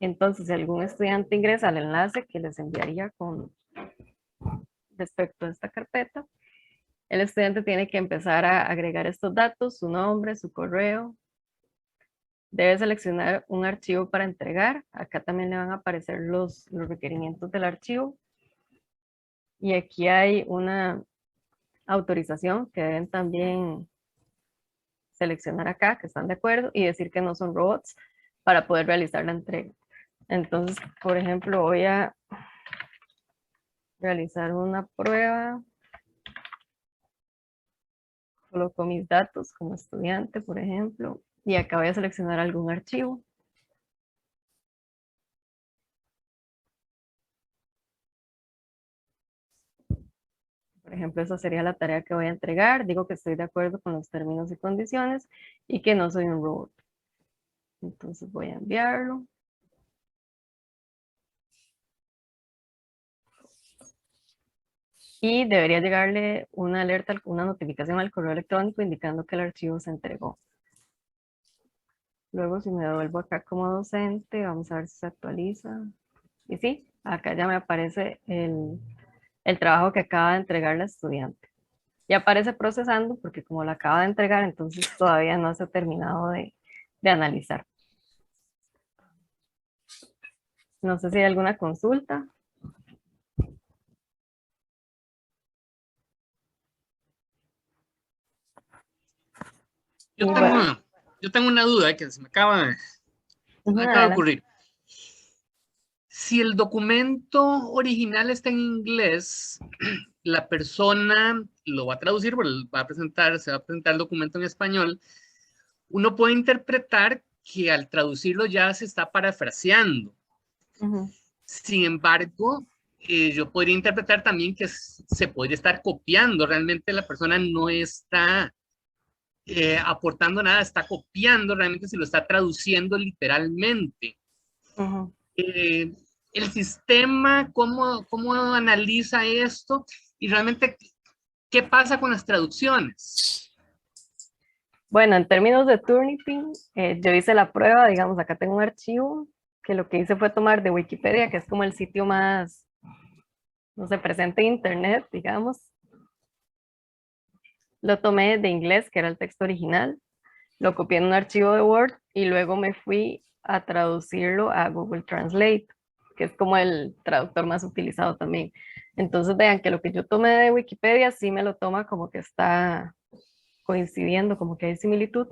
Entonces si algún estudiante ingresa al enlace que les enviaría con respecto a esta carpeta, el estudiante tiene que empezar a agregar estos datos, su nombre, su correo, debe seleccionar un archivo para entregar. Acá también le van a aparecer los requerimientos del archivo. Y aquí hay una autorización que deben también seleccionar acá, que están de acuerdo, y decir que no son robots para poder realizar la entrega. Entonces, por ejemplo, voy a realizar una prueba. Coloco mis datos como estudiante, por ejemplo, y acá voy a seleccionar algún archivo. Por ejemplo, esa sería la tarea que voy a entregar. Digo que estoy de acuerdo con los términos y condiciones y que no soy un robot. Entonces voy a enviarlo. Y debería llegarle una alerta, una notificación al correo electrónico indicando que el archivo se entregó. Luego, si me devuelvo acá como docente, vamos a ver si se actualiza. Y sí, acá ya me aparece el trabajo que acaba de entregar la estudiante. Y aparece procesando porque como lo acaba de entregar, entonces todavía no se ha terminado de analizar. No sé si hay alguna consulta. Yo tengo una duda que se me acaba de ocurrir. Si el documento original está en inglés, la persona lo va a traducir, se va a presentar el documento en español. Uno puede interpretar que al traducirlo ya se está parafraseando. Sin embargo, yo podría interpretar también que se podría estar copiando. Realmente la persona no está aportando nada, está copiando, realmente se lo está traduciendo literalmente. El sistema, ¿cómo analiza esto? Y realmente, ¿qué pasa con las traducciones? Bueno, en términos de Turnitin, yo hice la prueba, digamos, acá tengo un archivo que lo que hice fue tomar de Wikipedia, que es como el sitio más, no sé, presente en internet, digamos. Lo tomé de inglés, que era el texto original, lo copié en un archivo de Word y luego me fui a traducirlo a Google Translate, que es como el traductor más utilizado también. Entonces vean que lo que yo tomé de Wikipedia sí me lo toma como que está coincidiendo, como que hay similitud,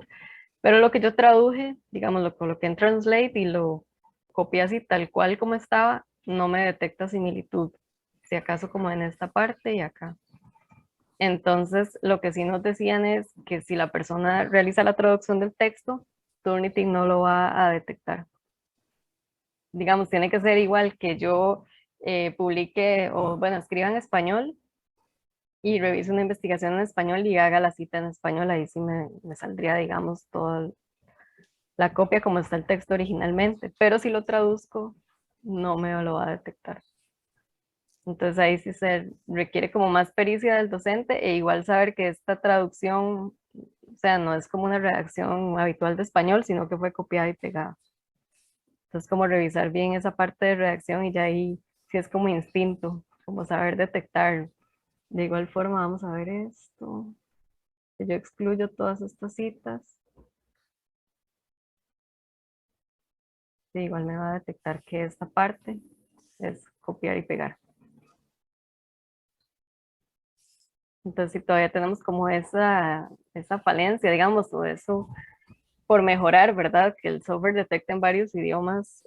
pero lo que yo traduje, digamos, lo coloqué en Translate y lo copié así tal cual como estaba, no me detecta similitud, si acaso como en esta parte y acá. Entonces, lo que sí nos decían es que si la persona realiza la traducción del texto, Turnitin no lo va a detectar. Digamos, tiene que ser igual que yo publique o, bueno, escriba en español y revise una investigación en español y haga la cita en español. Ahí sí me saldría, digamos, toda la copia como está el texto originalmente. Pero si lo traduzco, no me lo va a detectar. Entonces ahí sí se requiere como más pericia del docente e igual saber que esta traducción, o sea, no es como una redacción habitual de español, sino que fue copiada y pegada. Entonces como revisar bien esa parte de redacción y ya ahí sí es como instinto, como saber detectarlo. De igual forma vamos a ver esto. Yo excluyo todas estas citas. Igual me va a detectar que esta parte es copiar y pegar. Entonces, si todavía tenemos como esa falencia, digamos, o eso por mejorar, ¿verdad? Que el software detecte en varios idiomas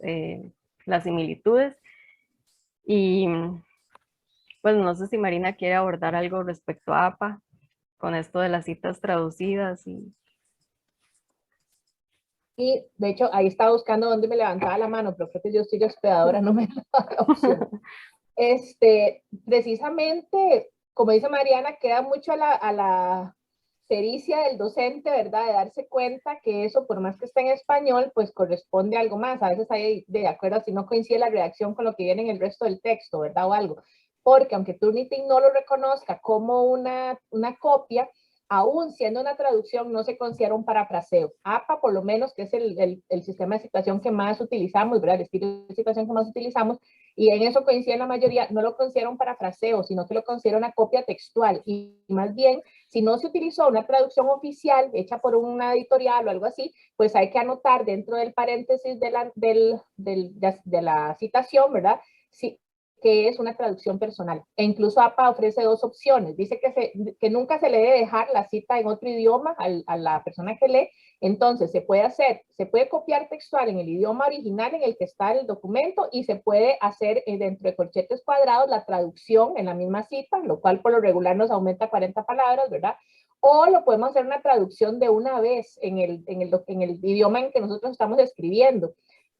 las similitudes. Y pues no sé si Marina quiere abordar algo respecto a APA con esto de las citas traducidas. Y de hecho, ahí estaba buscando dónde me levantaba la mano, pero creo que yo estoy hospedadora, no me da la opción. Precisamente, como dice Mariana, queda mucho a la pericia del docente, ¿verdad? De darse cuenta que eso, por más que esté en español, pues corresponde a algo más. A veces hay de acuerdo si no coincide la redacción con lo que viene en el resto del texto, ¿verdad? O algo. Porque aunque Turnitin no lo reconozca como una copia, aún siendo una traducción, no se considera un parafraseo. APA, por lo menos, que es el sistema de situación que más utilizamos, ¿verdad? El estilo de situación que más utilizamos, y en eso coincide la mayoría, no lo considera un parafraseo, sino que lo considera una copia textual. Y más bien, si no se utilizó una traducción oficial hecha por una editorial o algo así, pues hay que anotar dentro del paréntesis de la citación, ¿verdad? Sí, que es una traducción personal. E incluso APA ofrece dos opciones. Dice que nunca se le debe dejar la cita en otro idioma a la persona que lee. Entonces, se puede copiar textual en el idioma original en el que está el documento y se puede hacer dentro de corchetes cuadrados la traducción en la misma cita, lo cual por lo regular nos aumenta 40 palabras, ¿verdad? O lo podemos hacer una traducción de una vez en el idioma en que nosotros estamos escribiendo.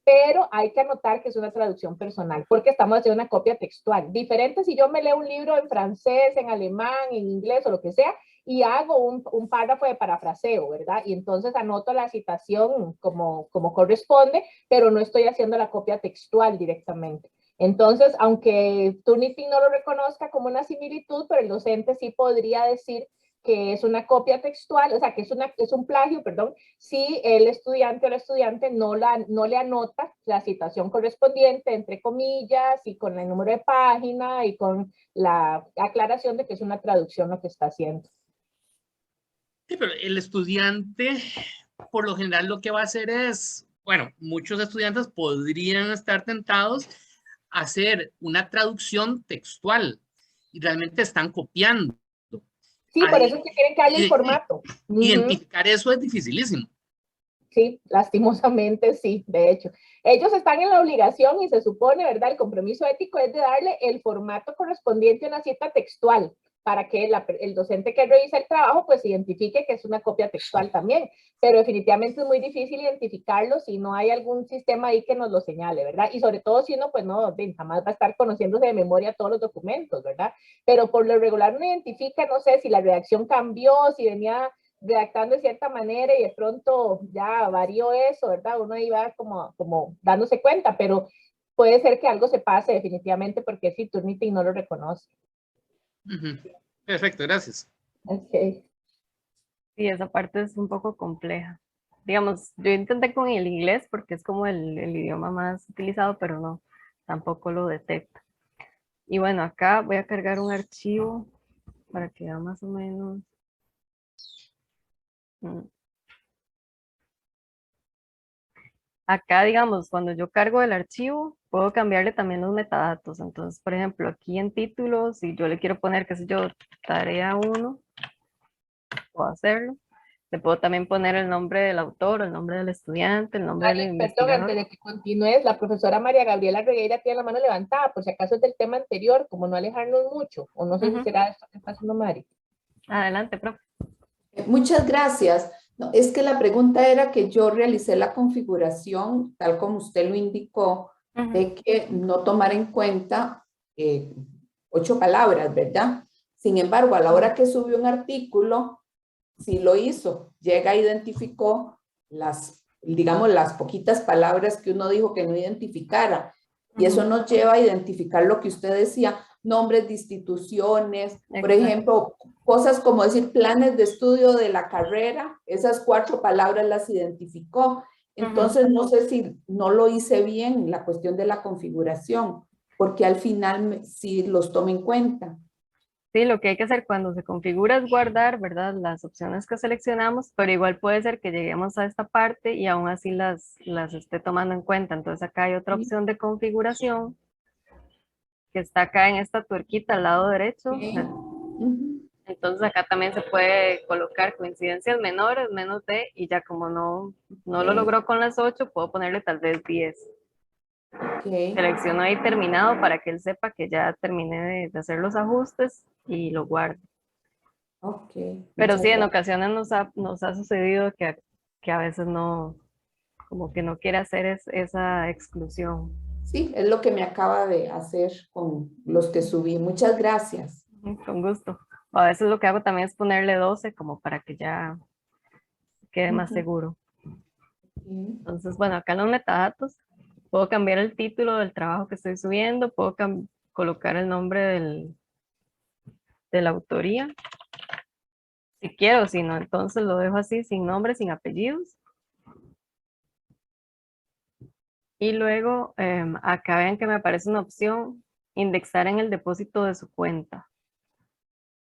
Pero hay que anotar que es una traducción personal, porque estamos haciendo una copia textual. Diferente si yo me leo un libro en francés, en alemán, en inglés o lo que sea, y hago un párrafo de parafraseo, ¿verdad? Y entonces anoto la citación como corresponde, pero no estoy haciendo la copia textual directamente. Entonces, aunque Turnitin no lo reconozca como una similitud, pero el docente sí podría decir que es una copia textual, o sea, que es un plagio, perdón, si el estudiante o la estudiante no le anota la citación correspondiente, entre comillas, y con el número de página, y con la aclaración de que es una traducción lo que está haciendo. Sí, pero el estudiante, por lo general, lo que va a hacer es, bueno, muchos estudiantes podrían estar tentados a hacer una traducción textual, y realmente están copiando. Sí, por eso es que quieren que haya el formato. Identificar eso es dificilísimo. Sí, lastimosamente sí, de hecho. Ellos están en la obligación y se supone, ¿verdad? El compromiso ético es de darle el formato correspondiente a una cita textual para que el docente que revisa el trabajo pues identifique que es una copia textual también. Pero definitivamente es muy difícil identificarlo si no hay algún sistema ahí que nos lo señale, ¿verdad? Y sobre todo si uno pues no, jamás va a estar conociéndose de memoria todos los documentos, ¿verdad? Pero por lo regular uno identifica, no sé, si la redacción cambió, si venía redactando de cierta manera y de pronto ya varió eso, ¿verdad? Uno iba como dándose cuenta, pero puede ser que algo se pase definitivamente porque si Turnitin no lo reconoce. Perfecto, gracias. Okay. Sí, esa parte es un poco compleja. Digamos, yo intenté con el inglés porque es como el idioma más utilizado, pero no, tampoco lo detecta. Y bueno, acá voy a cargar un archivo para que vea más o menos. Acá, digamos, cuando yo cargo el archivo, puedo cambiarle también los metadatos. Entonces, por ejemplo, aquí en títulos, si yo le quiero poner, qué sé yo, tarea 1, puedo hacerlo. Le puedo también poner el nombre del autor, el nombre del estudiante, el nombre del investigador. Antes de que continúes, la profesora María Gabriela Regueira tiene la mano levantada, por si acaso es del tema anterior, como no alejarnos mucho, o no sé si será esto que está haciendo Mari. Adelante, profe. Muchas gracias. No, es que la pregunta era que yo realicé la configuración, tal como usted lo indicó, de que no tomar en cuenta 8 palabras, ¿verdad? Sin embargo, a la hora que subió un artículo, sí lo hizo. Llega, identificó digamos, las poquitas palabras que uno dijo que no identificara. Y eso nos lleva a identificar lo que usted decía, nombres de instituciones, por ejemplo, cosas como decir planes de estudio de la carrera, esas 4 palabras las identificó. Entonces, no sé si no lo hice bien la cuestión de la configuración, porque al final sí los tomo en cuenta. Sí, lo que hay que hacer cuando se configura es guardar, ¿verdad? Las opciones que seleccionamos, pero igual puede ser que lleguemos a esta parte y aún así las esté tomando en cuenta. Entonces acá hay otra opción de configuración que está acá en esta tuerquita al lado derecho. Entonces acá también se puede colocar coincidencias menores, menos de, y ya como no lo logró con las 8, puedo ponerle tal vez 10. Selecciono ahí terminado para que él sepa que ya terminé de hacer los ajustes y lo guardo. Pero sí, en ocasiones nos ha sucedido que a veces no, como que no quiere hacer esa exclusión. Sí, es lo que me acaba de hacer con los que subí. Muchas gracias. Con gusto. A veces lo que hago también es ponerle 12 como para que ya quede más seguro. Entonces, bueno, acá en los metadatos puedo cambiar el título del trabajo que estoy subiendo, puedo colocar el nombre de la autoría. si quiero, si no, entonces lo dejo así, sin nombre, sin apellidos. Y luego acá ven que me aparece una opción, indexar en el depósito de su cuenta.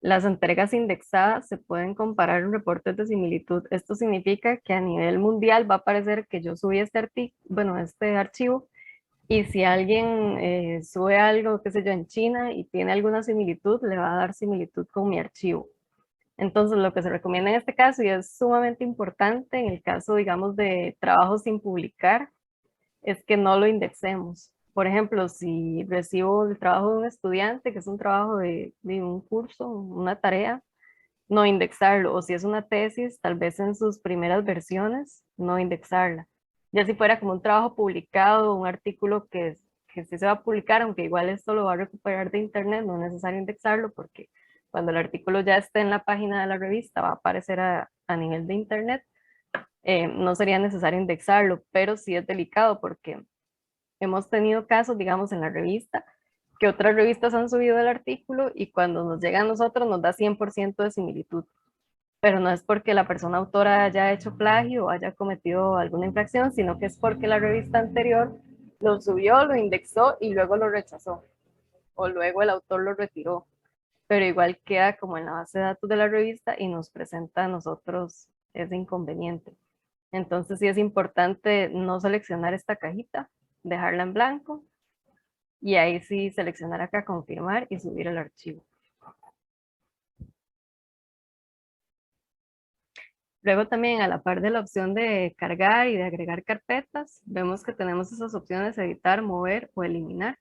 Las entregas indexadas se pueden comparar en reportes de similitud. Esto significa que a nivel mundial va a aparecer que yo subí este archivo, y si alguien sube algo, qué sé yo, en China y tiene alguna similitud, le va a dar similitud con mi archivo. Entonces, lo que se recomienda en este caso, y es sumamente importante en el caso, digamos, de trabajo sin publicar, es que no lo indexemos. Por ejemplo, si recibo el trabajo de un estudiante, que es un trabajo de un curso, una tarea, no indexarlo. O si es una tesis, tal vez en sus primeras versiones, no indexarla. Ya si fuera como un trabajo publicado, un artículo que sí se va a publicar, aunque igual esto lo va a recuperar de internet, no es necesario indexarlo porque cuando el artículo ya esté en la página de la revista va a aparecer a nivel de internet. No sería necesario indexarlo, pero sí es delicado porque hemos tenido casos, digamos, en la revista, que otras revistas han subido el artículo y cuando nos llega a nosotros nos da 100% de similitud. Pero no es porque la persona autora haya hecho plagio o haya cometido alguna infracción, sino que es porque la revista anterior lo subió, lo indexó y luego lo rechazó. O luego el autor lo retiró. Pero igual queda como en la base de datos de la revista y nos presenta a nosotros ese inconveniente. Entonces sí es importante no seleccionar esta cajita, dejarla en blanco y ahí sí seleccionar acá confirmar y subir el archivo. Luego también a la par de la opción de cargar y de agregar carpetas, vemos que tenemos esas opciones editar, mover o eliminar,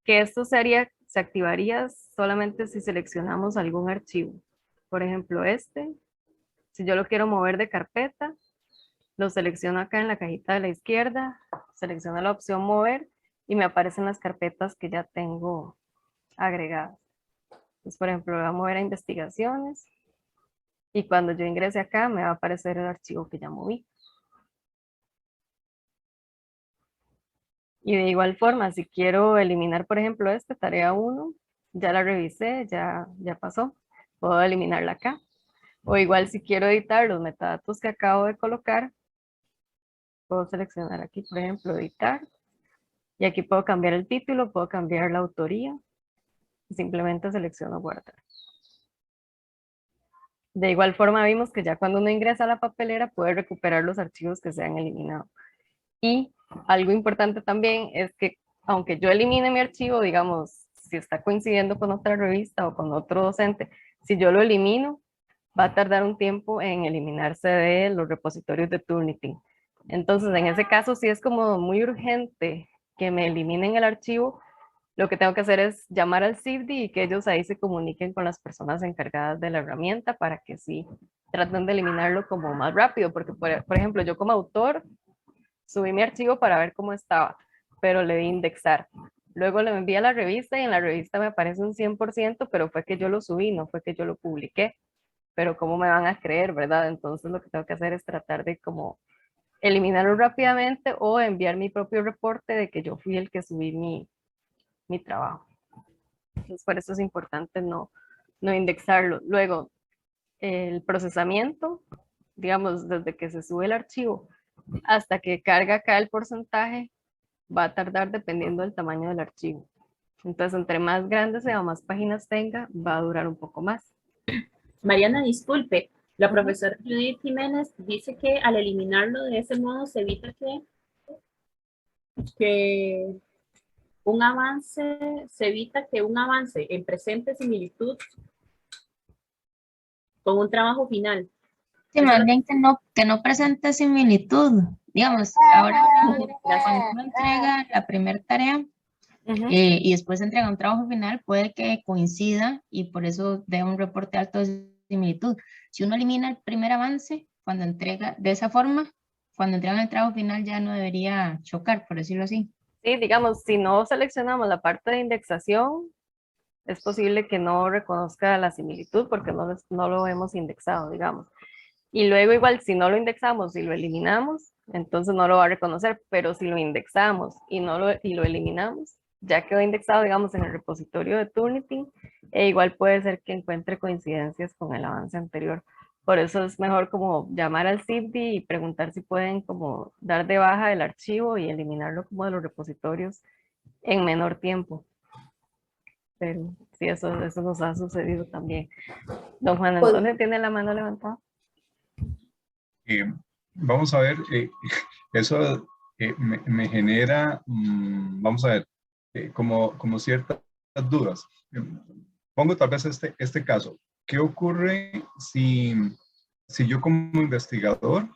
que esto se activaría solamente si seleccionamos algún archivo. Por ejemplo, si yo lo quiero mover de carpeta, lo selecciono acá en la cajita de la izquierda, selecciono la opción mover y me aparecen las carpetas que ya tengo agregadas. Entonces, por ejemplo, voy a mover a investigaciones y cuando yo ingrese acá me va a aparecer el archivo que ya moví. Y de igual forma, si quiero eliminar, por ejemplo, tarea 1, ya la revisé, ya pasó, puedo eliminarla acá. O igual si quiero editar los metadatos que acabo de colocar, puedo seleccionar aquí, por ejemplo, editar. Y aquí puedo cambiar el título, puedo cambiar la autoría. Y simplemente selecciono guardar. De igual forma vimos que ya cuando uno ingresa a la papelera puede recuperar los archivos que se han eliminado. Y algo importante también es que aunque yo elimine mi archivo, digamos, si está coincidiendo con otra revista o con otro docente, si yo lo elimino, va a tardar un tiempo en eliminarse de los repositorios de Turnitin. Entonces, en ese caso, sí es como muy urgente que me eliminen el archivo. Lo que tengo que hacer es llamar al CIFDI y que ellos ahí se comuniquen con las personas encargadas de la herramienta para que sí traten de eliminarlo como más rápido, porque por ejemplo, yo como autor subí mi archivo para ver cómo estaba, pero le di indexar. Luego le envié a la revista y en la revista me aparece un 100%, pero fue que yo lo subí, no fue que yo lo publiqué. Pero ¿cómo me van a creer, verdad? Entonces lo que tengo que hacer es tratar de como eliminarlo rápidamente o enviar mi propio reporte de que yo fui el que subí mi trabajo. Entonces por eso es importante no indexarlo. Luego, el procesamiento, digamos, desde que se sube el archivo hasta que carga acá el porcentaje, va a tardar dependiendo del tamaño del archivo. Entonces, entre más grande sea o más páginas tenga, va a durar un poco más. Mariana, disculpe, la profesora Judith Jiménez dice que al eliminarlo de ese modo se evita que un avance en presente similitud con un trabajo final. Sí, más bien que no presente similitud. Digamos, ahora cuando uno entrega la primera tarea y después entrega un trabajo final, puede que coincida y por eso dé un reporte alto de similitud. Si uno elimina el primer avance, cuando entrega de esa forma, cuando entrega el trabajo final ya no debería chocar, por decirlo así. Sí, digamos, si no seleccionamos la parte de indexación, es posible que no reconozca la similitud porque no lo hemos indexado, digamos. Y luego igual, si no lo indexamos y lo eliminamos, entonces no lo va a reconocer, pero si lo indexamos y lo eliminamos, ya quedó indexado, digamos, en el repositorio de Turnitin, e igual puede ser que encuentre coincidencias con el avance anterior. Por eso es mejor como llamar al CIFDI y preguntar si pueden como dar de baja el archivo y eliminarlo como de los repositorios en menor tiempo. Pero sí, eso nos ha sucedido también. Don Juan Antonio tiene la mano levantada. Vamos a ver, eso me genera, vamos a ver, como ciertas dudas. Pongo tal vez este caso. ¿Qué ocurre si yo como investigador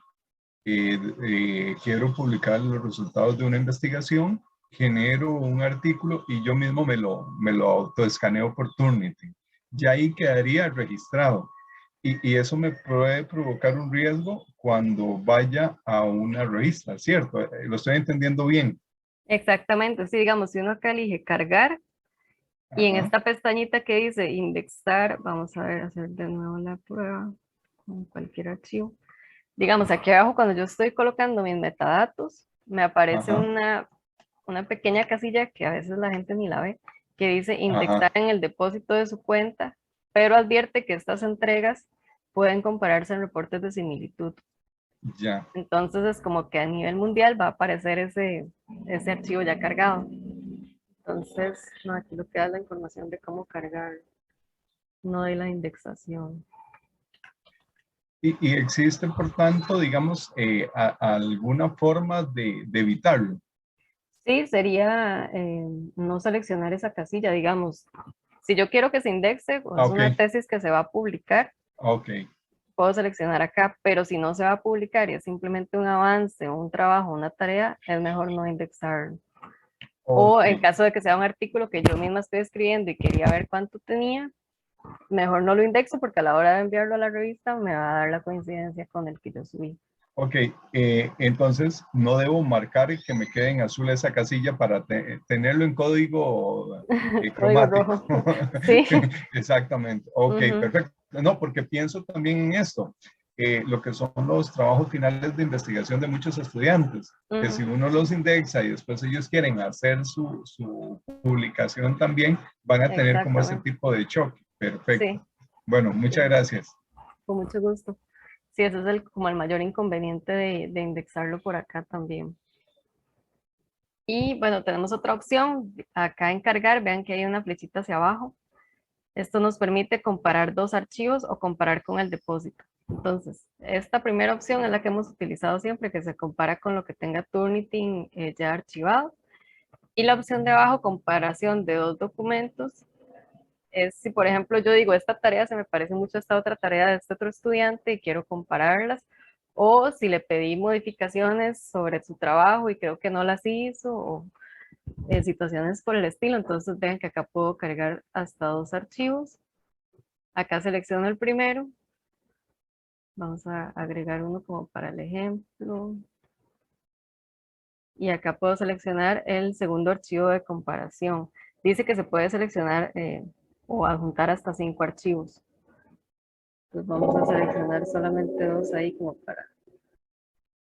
quiero publicar los resultados de una investigación, genero un artículo y yo mismo me lo autoescaneo por Turnitin? Ya ahí quedaría registrado. Y eso me puede provocar un riesgo cuando vaya a una revista, ¿cierto? ¿Lo estoy entendiendo bien? Exactamente, sí, digamos, si uno acá elige cargar, y en Ajá. esta pestañita que dice indexar, vamos a ver, hacer de nuevo la prueba con cualquier archivo. Digamos, aquí abajo cuando yo estoy colocando mis metadatos, me aparece Ajá. una pequeña casilla que a veces la gente ni la ve, que dice indexar Ajá. en el depósito de su cuenta, pero advierte que estas entregas pueden compararse en reportes de similitud. Ya. Entonces es como que a nivel mundial va a aparecer ese archivo ya cargado. Entonces, no, aquí lo que da la información de cómo cargar, no de la indexación. Y existe, por tanto, digamos, alguna forma de evitarlo. Sí, sería no seleccionar esa casilla, digamos. Si yo quiero que se indexe, o es una tesis que se va a publicar, puedo seleccionar acá, pero si no se va a publicar y es simplemente un avance, un trabajo, una tarea, es mejor no indexarlo. O en caso de que sea un artículo que yo misma estoy escribiendo y quería ver cuánto tenía, mejor no lo indexo porque a la hora de enviarlo a la revista me va a dar la coincidencia con el que yo subí. Ok, entonces no debo marcar que me quede en azul esa casilla para tenerlo en código cromático. Código rojo. Sí. Exactamente. Ok, perfecto. No, porque pienso también en esto. Lo que son los trabajos finales de investigación de muchos estudiantes, que si uno los indexa y después ellos quieren hacer su publicación también, van a tener como ese tipo de choque. Perfecto. Sí. Bueno, muchas gracias. Con mucho gusto. Sí, ese es como el mayor inconveniente de indexarlo por acá también. Y bueno, tenemos otra opción. Acá en cargar, vean que hay una flechita hacia abajo. Esto nos permite comparar dos archivos o comparar con el depósito. Entonces, esta primera opción es la que hemos utilizado siempre, que se compara con lo que tenga Turnitin ya archivado. Y la opción de abajo, comparación de dos documentos, es si, por ejemplo, yo digo, esta tarea se me parece mucho a esta otra tarea de este otro estudiante y quiero compararlas, o si le pedí modificaciones sobre su trabajo y creo que no las hizo, o situaciones por el estilo. Entonces vean que acá puedo cargar hasta dos archivos. Acá selecciono el primero. Vamos a agregar uno como para el ejemplo. Y acá puedo seleccionar el segundo archivo de comparación. Dice que se puede seleccionar o adjuntar hasta 5 archivos. Entonces vamos a seleccionar solamente 2 ahí como para...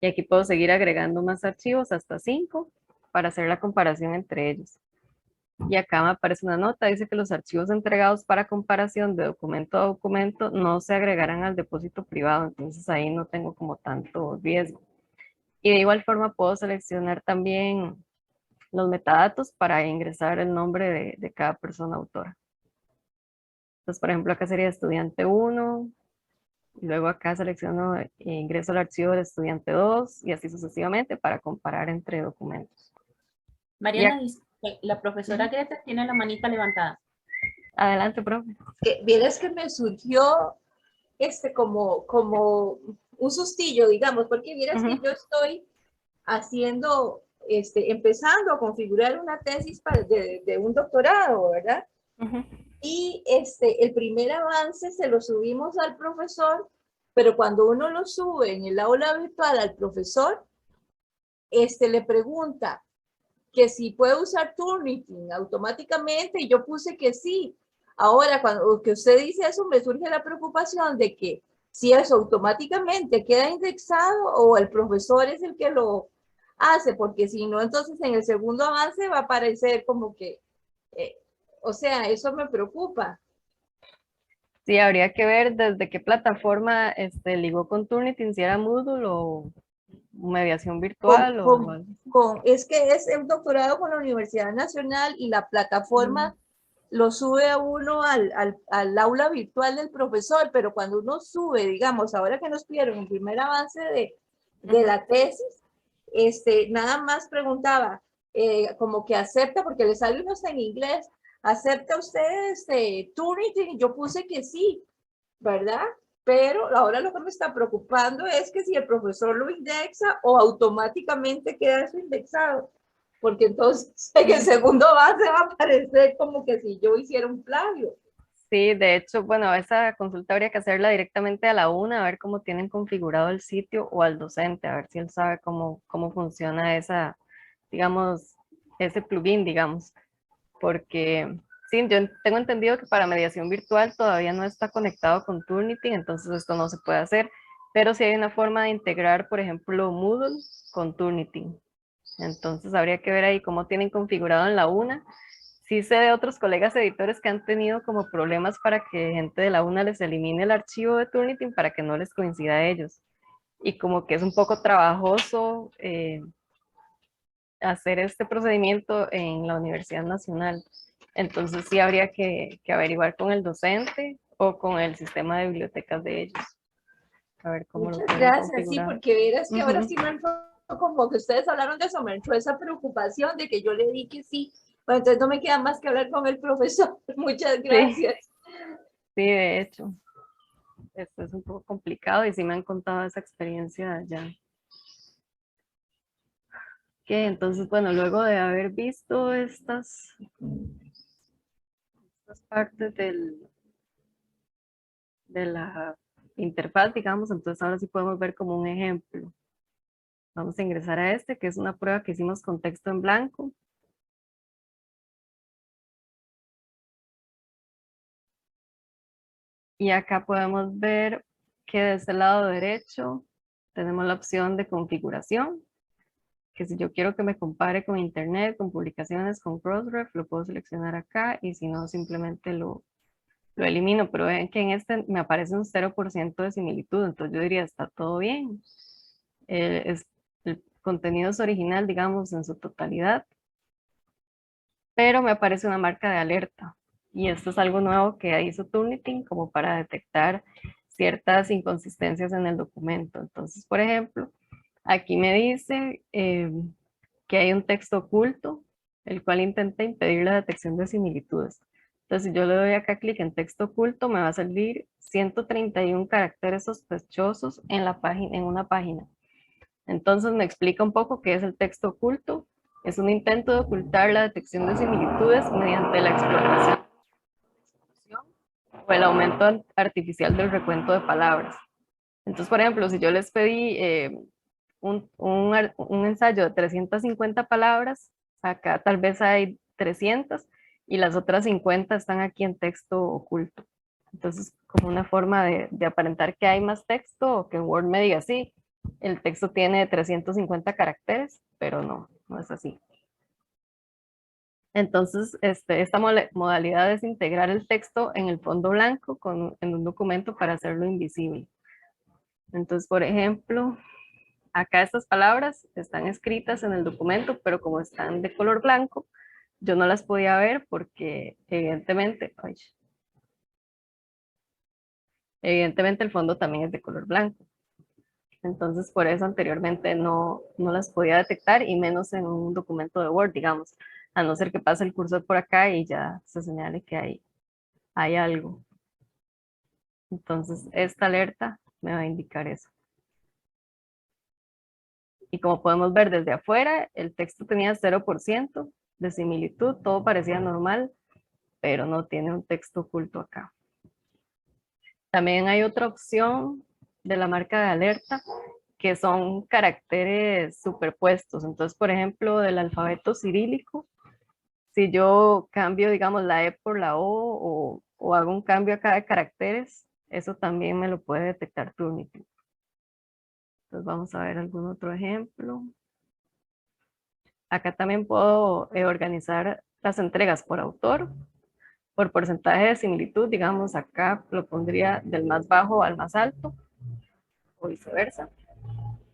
Y aquí puedo seguir agregando más archivos, hasta 5, para hacer la comparación entre ellos. Y acá me aparece una nota, dice que los archivos entregados para comparación de documento a documento no se agregarán al depósito privado, entonces ahí no tengo como tanto riesgo. Y de igual forma puedo seleccionar también los metadatos para ingresar el nombre de cada persona autora. Entonces, por ejemplo, acá sería estudiante 1, y luego acá selecciono e ingreso al archivo del estudiante 2, y así sucesivamente para comparar entre documentos. Mariana, la profesora Greta tiene la manita levantada. Adelante, profe. Vieras que me surgió como un sustillo, digamos, porque vieras que yo estoy haciendo, empezando a configurar una tesis de un doctorado, ¿verdad? Y el primer avance se lo subimos al profesor, pero cuando uno lo sube en el aula virtual al profesor, le pregunta que si puede usar Turnitin automáticamente, y yo puse que sí. Ahora, cuando que usted dice eso, me surge la preocupación de que si eso automáticamente queda indexado o el profesor es el que lo hace, porque si no, entonces en el segundo avance va a aparecer como que, o sea, eso me preocupa. Sí, habría que ver desde qué plataforma ligó con Turnitin, si era Moodle o mediación virtual es que es un doctorado con la Universidad Nacional y la plataforma lo sube a uno al aula virtual del profesor, pero cuando uno sube, digamos, ahora que nos pidieron el primer avance de la tesis, nada más preguntaba, como que acepta, porque le sale uno en inglés, ¿acepta usted Turnitin? Y yo puse que sí, ¿verdad? Pero ahora lo que me está preocupando es que si el profesor lo indexa o automáticamente queda eso indexado, porque entonces en el segundo base va a aparecer como que si yo hiciera un plagio. Sí, de hecho, bueno, esa consulta habría que hacerla directamente a la UNA, a ver cómo tienen configurado el sitio, o al docente, a ver si él sabe cómo funciona esa, digamos, ese plugin, digamos, porque sí, yo tengo entendido que para mediación virtual todavía no está conectado con Turnitin, entonces esto no se puede hacer, pero sí hay una forma de integrar, por ejemplo, Moodle con Turnitin. Entonces habría que ver ahí cómo tienen configurado en la UNA. Sí sé de otros colegas editores que han tenido como problemas para que gente de la UNA les elimine el archivo de Turnitin para que no les coincida a ellos. Y como que es un poco trabajoso hacer este procedimiento en la Universidad Nacional. Entonces sí habría que averiguar con el docente o con el sistema de bibliotecas de ellos. A ver cómo Muchas lo tienen gracias, configurado. sí, porque verás que ahora sí me entró, como que ustedes hablaron de eso, me entró esa preocupación de que yo le di que sí. Bueno, entonces no me queda más que hablar con el profesor. Muchas gracias. Sí, de hecho. Esto es un poco complicado y sí me han contado esa experiencia ya. Ok, entonces, bueno, luego de haber visto estas partes de la interfaz, digamos, entonces ahora sí podemos ver como un ejemplo. Vamos a ingresar a este, que es una prueba que hicimos con texto en blanco. Y acá podemos ver que desde el lado derecho tenemos la opción de configuración, que si yo quiero que me compare con internet, con publicaciones, con Crossref, lo puedo seleccionar acá y si no simplemente lo elimino, pero ven que en este me aparece un 0% de similitud, entonces yo diría está todo bien. El contenido es original, digamos, en su totalidad, pero me aparece una marca de alerta y esto es algo nuevo que hizo Turnitin como para detectar ciertas inconsistencias en el documento. Entonces, por ejemplo, aquí me dice que hay un texto oculto, el cual intenta impedir la detección de similitudes. Entonces, si yo le doy acá clic en texto oculto, me va a salir 131 caracteres sospechosos en la página, en una página. Entonces, me explica un poco qué es el texto oculto. Es un intento de ocultar la detección de similitudes mediante la explotación o el aumento artificial del recuento de palabras. Entonces, por ejemplo, si yo les pedí un ensayo de 350 palabras, acá tal vez hay 300 y las otras 50 están aquí en texto oculto. Entonces, como una forma de aparentar que hay más texto o que Word me diga, sí, el texto tiene 350 caracteres, pero no es así. Entonces, esta modalidad es integrar el texto en el fondo blanco en un documento para hacerlo invisible. Entonces, por ejemplo, acá estas palabras están escritas en el documento, pero como están de color blanco, yo no las podía ver porque evidentemente el fondo también es de color blanco. Entonces, por eso anteriormente no las podía detectar y menos en un documento de Word, digamos, a no ser que pase el cursor por acá y ya se señale que hay algo. Entonces, esta alerta me va a indicar eso. Y como podemos ver desde afuera, el texto tenía 0% de similitud, todo parecía normal, pero no tiene un texto oculto acá. También hay otra opción de la marca de alerta, que son caracteres superpuestos. Entonces, por ejemplo, del alfabeto cirílico, si yo cambio, digamos, la E por la O o hago un cambio acá de caracteres, eso también me lo puede detectar Turnitin. Entonces vamos a ver algún otro ejemplo. Acá también puedo organizar las entregas por autor, por porcentaje de similitud, digamos, acá lo pondría del más bajo al más alto, o viceversa.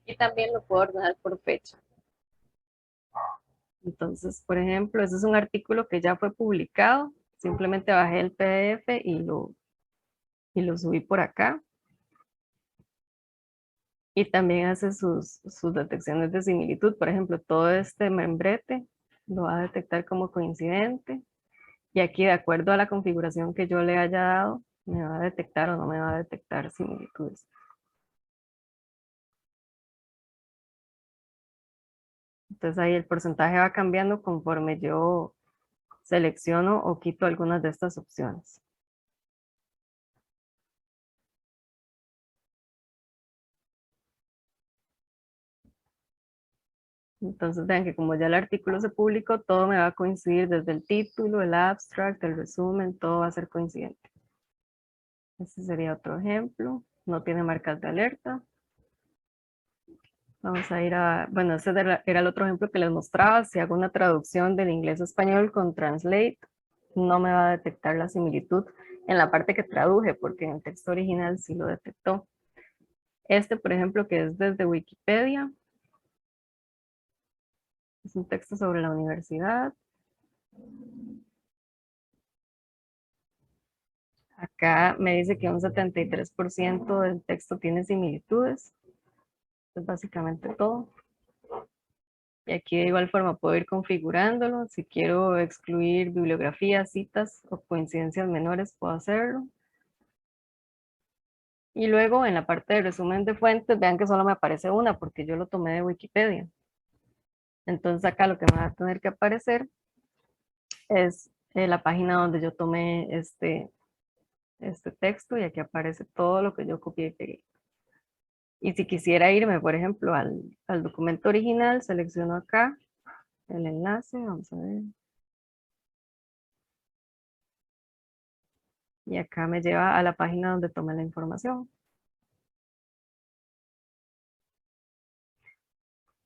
Y también lo puedo ordenar por fecha. Entonces, por ejemplo, ese es un artículo que ya fue publicado. Simplemente bajé el PDF y lo subí por acá. Y también hace sus detecciones de similitud. Por ejemplo, todo este membrete lo va a detectar como coincidente. Y aquí, de acuerdo a la configuración que yo le haya dado, me va a detectar o no me va a detectar similitudes. Entonces ahí el porcentaje va cambiando conforme yo selecciono o quito algunas de estas opciones. Entonces vean que como ya el artículo se publicó, todo me va a coincidir desde el título, el abstract, el resumen, todo va a ser coincidente. Este sería otro ejemplo. No tiene marcas de alerta. Vamos a ir a, bueno, este era el otro ejemplo que les mostraba. Si hago una traducción del inglés a español con Translate, no me va a detectar la similitud en la parte que traduje, porque en el texto original sí lo detectó. Este, por ejemplo, que es desde Wikipedia. Es un texto sobre la universidad. Acá me dice que un 73% del texto tiene similitudes. Es básicamente todo. Y aquí de igual forma puedo ir configurándolo. Si quiero excluir bibliografías, citas o coincidencias menores, puedo hacerlo. Y luego en la parte de resumen de fuentes, vean que solo me aparece una porque yo lo tomé de Wikipedia. Entonces acá lo que me va a tener que aparecer es la página donde yo tomé este texto y aquí aparece todo lo que yo copié y pegué. Y si quisiera irme, por ejemplo, al documento original, selecciono acá el enlace, vamos a ver. Y acá me lleva a la página donde tomé la información.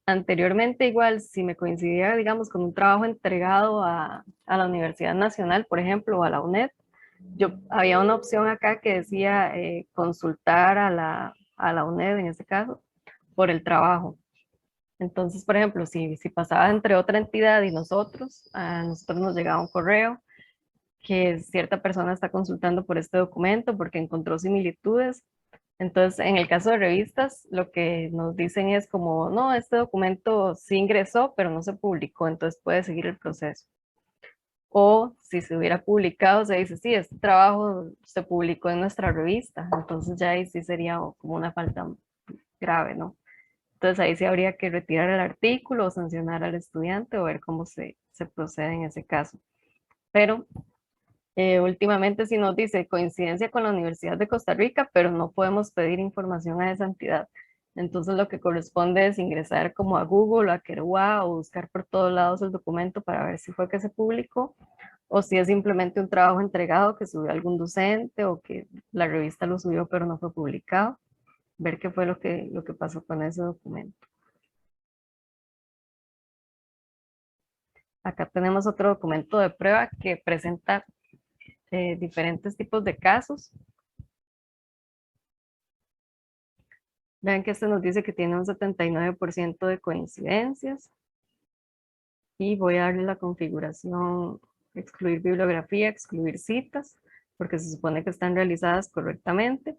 Anteriormente igual, si me coincidía, digamos, con un trabajo entregado a la Universidad Nacional, por ejemplo, o a la UNED, había una opción acá que decía consultar a la UNED, en este caso, por el trabajo. Entonces, por ejemplo, si pasaba entre otra entidad y nosotros, a nosotros nos llegaba un correo que cierta persona está consultando por este documento porque encontró similitudes. Entonces, en el caso de revistas, lo que nos dicen es como, no, este documento sí ingresó, pero no se publicó, entonces puede seguir el proceso. O si se hubiera publicado, se dice, sí, este trabajo se publicó en nuestra revista, entonces ya ahí sí sería como una falta grave, ¿no? Entonces ahí sí habría que retirar el artículo o sancionar al estudiante o ver cómo se procede en ese caso. Pero últimamente sí nos dice coincidencia con la Universidad de Costa Rica, pero no podemos pedir información a esa entidad. Entonces lo que corresponde es ingresar como a Google o a Kerewa o buscar por todos lados el documento para ver si fue que se publicó o si es simplemente un trabajo entregado que subió algún docente o que la revista lo subió pero no fue publicado. Ver qué fue lo que pasó con ese documento. Acá tenemos otro documento de prueba que presenta diferentes tipos de casos. Vean que este nos dice que tiene un 79% de coincidencias. Y voy a darle la configuración, excluir bibliografía, excluir citas, porque se supone que están realizadas correctamente.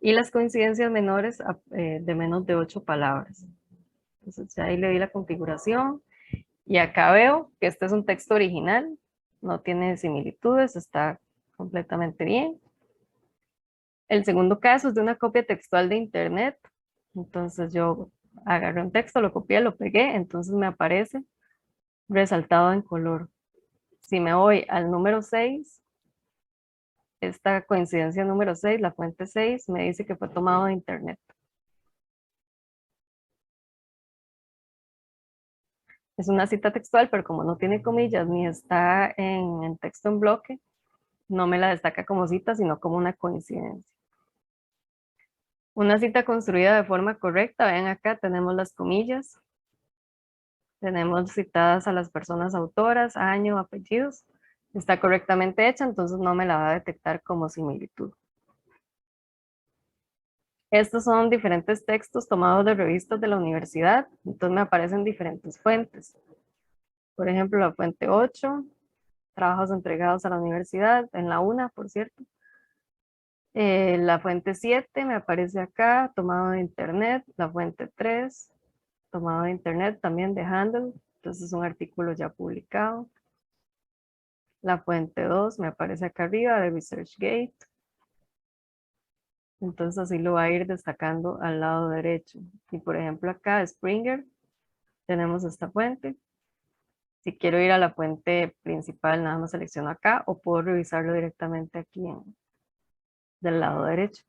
Y las coincidencias menores de menos de 8 palabras. Entonces ya ahí le di la configuración. Y acá veo que este es un texto original, no tiene similitudes, está completamente bien. El segundo caso es de una copia textual de internet. Entonces yo agarré un texto, lo copié, lo pegué, entonces me aparece resaltado en color. Si me voy al número 6, esta coincidencia número 6, la fuente 6, me dice que fue tomado de internet. Es una cita textual, pero como no tiene comillas ni está en texto en bloque, no me la destaca como cita, sino como una coincidencia. Una cita construida de forma correcta, vean acá tenemos las comillas. Tenemos citadas a las personas autoras, año, apellidos. Está correctamente hecha, entonces no me la va a detectar como similitud. Estos son diferentes textos tomados de revistas de la universidad, entonces me aparecen diferentes fuentes. Por ejemplo, la fuente 8, trabajos entregados a la universidad, en la UNA, por cierto. La fuente 7 me aparece acá, tomado de internet. La fuente 3, tomado de internet también de Handle, entonces es un artículo ya publicado. La fuente 2 me aparece acá arriba de ResearchGate. Entonces así lo va a ir destacando al lado derecho. Y por ejemplo acá, Springer, tenemos esta fuente. Si quiero ir a la fuente principal, nada más selecciono acá o puedo revisarlo directamente aquí del lado derecho.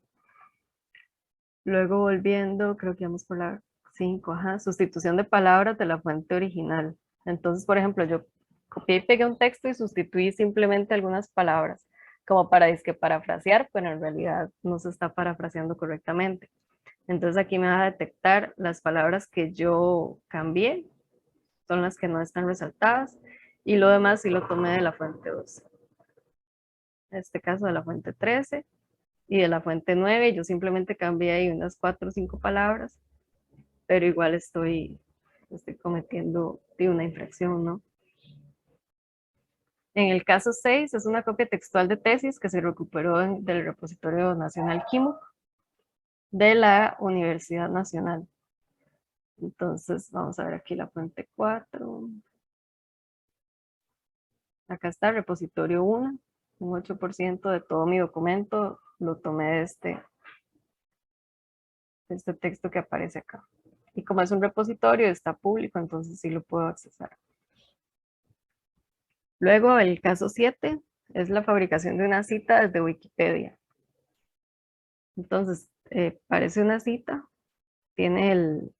Luego volviendo, creo que vamos por la 5, sustitución de palabras de la fuente original. Entonces, por ejemplo, yo copié y pegué un texto y sustituí simplemente algunas palabras, como para parafrasear, pero en realidad no se está parafraseando correctamente. Entonces aquí me va a detectar las palabras que yo cambié, son las que no están resaltadas, y lo demás sí lo tomé de la fuente 12. En este caso de la fuente 13 y de la fuente 9, yo simplemente cambié ahí unas 4 o 5 palabras, pero igual estoy cometiendo una infracción, ¿no? En el caso 6 es una copia textual de tesis que se recuperó del repositorio nacional Kimo de la Universidad Nacional. Entonces vamos a ver aquí la fuente 4. Acá está el repositorio 1, un 8% de todo mi documento lo tomé de este texto que aparece acá. Y como es un repositorio, está público, entonces sí lo puedo accesar. Luego el caso 7 es la fabricación de una cita desde Wikipedia. Entonces, parece una cita, tiene el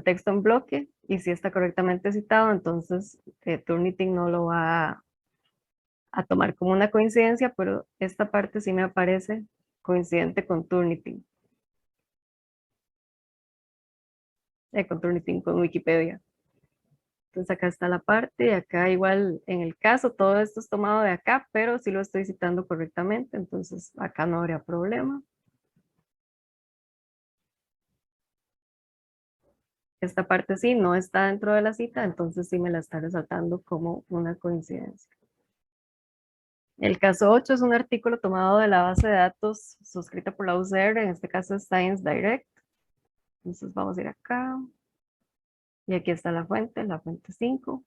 texto en bloque y si está correctamente citado, entonces Turnitin no lo va a tomar como una coincidencia, pero esta parte sí me aparece coincidente con Turnitin. Con Wikipedia. Entonces acá está la parte y acá igual en el caso todo esto es tomado de acá, pero sí lo estoy citando correctamente, entonces acá no habría problema. Esta parte sí no está dentro de la cita, entonces sí me la está resaltando como una coincidencia. El caso 8 es un artículo tomado de la base de datos suscrita por la UCR, en este caso es Science Direct. Entonces vamos a ir acá. Y aquí está la fuente 5.